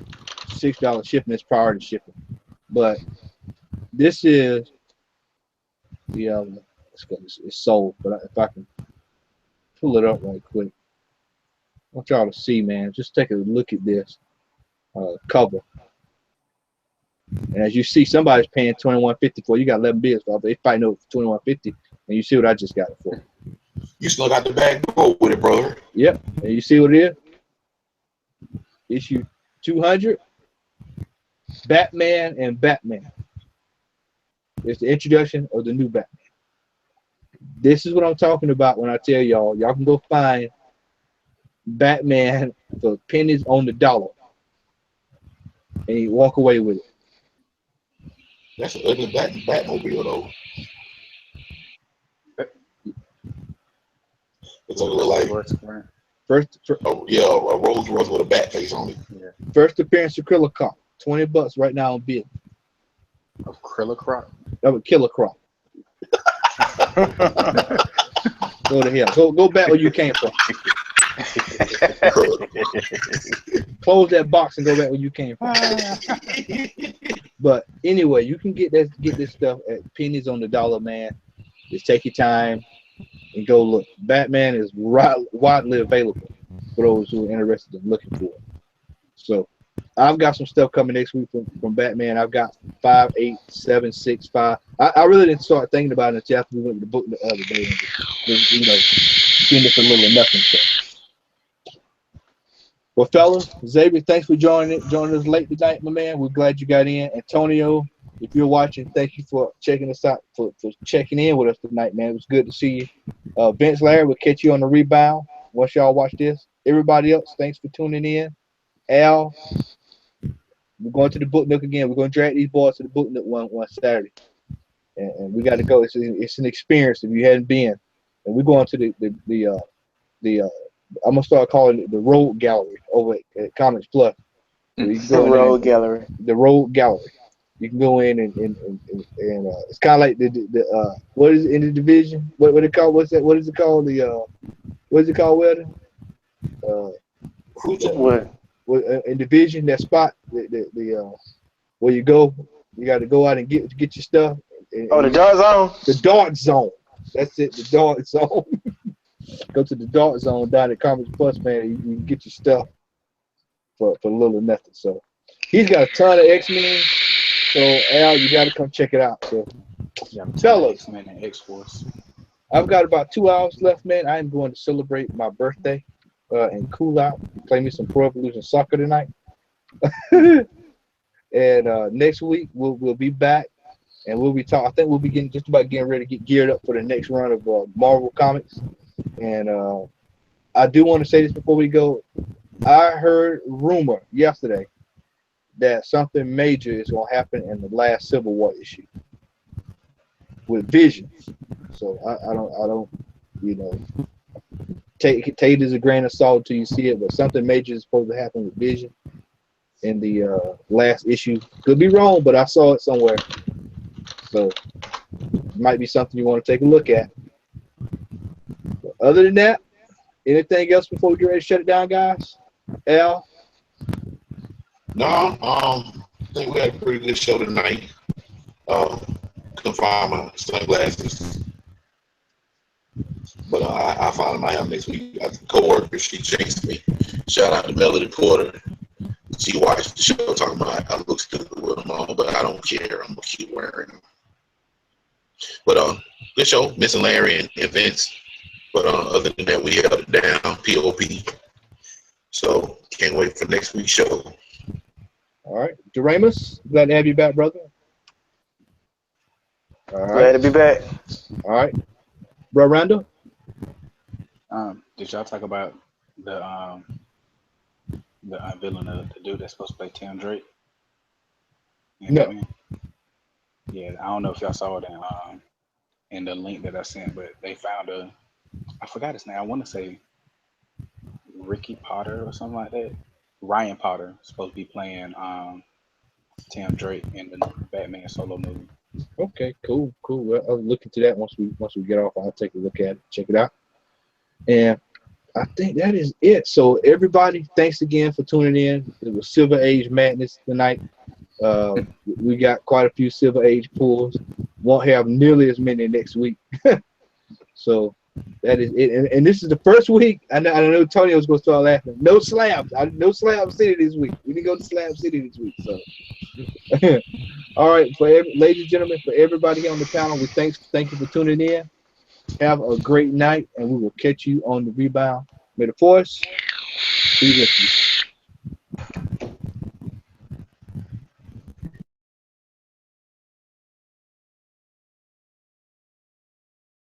$6 shipping. It's priority shipping. But this is it's sold. But if I can pull it up right quick, I want y'all to see, man. Just take a look at this cover. And as you see, somebody's paying $21.50 for it. You got 11 bids for it. They fighting over $21.50, and you see what I just got it for. You still got the bag to go with it, brother. Yep. And you see what it is? issue 200, Batman and Batman. It's the introduction of the new Batman. This is what I'm talking about when I tell y'all can go find Batman for pennies on the dollar and you walk away with it. That's an ugly Batmobile though. It's gonna look like oh yeah, a Rolls Royce with a bat face on it. Yeah. First appearance of Killer Croc, $20 right now on bid. Of Killer Croc? That was Killer Croc. Go to hell. Go back where you came from. Close that box and go back where you came from. But anyway, you can get this stuff at pennies on the dollar, man. Just take your time and go look. Batman is widely available for those who are interested in looking for it. So I've got some stuff coming next week from Batman. I've got 5, 8, 7, 6, 5. I really didn't start thinking about it until after we went to the book the other day. And just, you know, getting this a little nothing stuff. Well, fellas, Xavier, thanks for joining us late tonight, my man. We're glad you got in. Antonio, if you're watching, thank you for checking us out, for checking in with us tonight, man. It was good to see you. Vince, Larry, we'll catch you on the rebound once y'all watch this. Everybody else, thanks for tuning in. Al, we're going to the Book Nook again. We're going to drag these boys to the Book Nook one Saturday. And we got to go. It's an experience if you hadn't been. And we're going to the I'm gonna start calling it the Road Gallery over at Comics Plus. The Road Gallery. The Road Gallery. You can go in and it's kind of like the what is it in the division? What it called? What is it called? What is it called? What in division? That spot the where you go. You got to go out and get your stuff. The Dark Zone. The Dark Zone. That's it. The Dark Zone. Go to the Dark Zone down at Comics Plus, man. You can get your stuff for little or nothing. So he's got a ton of X-Men. So Al, you got to come check it out. So fellas, X-Men and X-Force. I've got about 2 hours left, man. I am going to celebrate my birthday and cool out. Play me some Pro Evolution Soccer tonight. And next week we'll be back and we'll be talking. I think we'll be getting ready to get geared up for the next run of Marvel Comics. And I do want to say this before we go. I heard rumor yesterday that something major is going to happen in the last Civil War issue with Vision. So I don't, you know, take it as a grain of salt until you see it. But something major is supposed to happen with Vision in the last issue. Could be wrong, but I saw it somewhere. So it might be something you want to take a look at. Other than that, anything else before we get ready to shut it down, guys? Al? No, I think we had a pretty good show tonight. Couldn't find my sunglasses. But I found them. I have next week. I have a co-worker, she chased me. Shout out to Melody Porter. She watched the show talking about I look stupid with them on, but I don't care. I'm going to keep wearing them. But good show, missing Larry and Vince. But other than that, we held it down, POP. So can't wait for next week's show. All right. Doremus, glad to have you back, brother. All right. Glad to be back. All right. Bro Randall? Did y'all talk about the unveiling of the dude that's supposed to play Tim Drake? No. Yeah, I don't know if y'all saw it in the link that I sent, but they found I forgot his name. I want to say Ricky Potter or something like that. Ryan Potter is supposed to be playing Tim Drake in the Batman solo movie. Okay, cool. Well, I'll look into that once we get off. I'll take a look at it, check it out. And I think that is it. So everybody, thanks again for tuning in. It was Silver Age Madness tonight. We got quite a few Silver Age pulls. Won't have nearly as many next week. So that is it. And this is the first week. I know Tony was going to start laughing. No slabs. No Slab City this week. We didn't go to Slab City this week. So, all right, ladies and gentlemen, for everybody here on the panel, we thank you for tuning in. Have a great night, and we will catch you on the rebound. May the force be with you.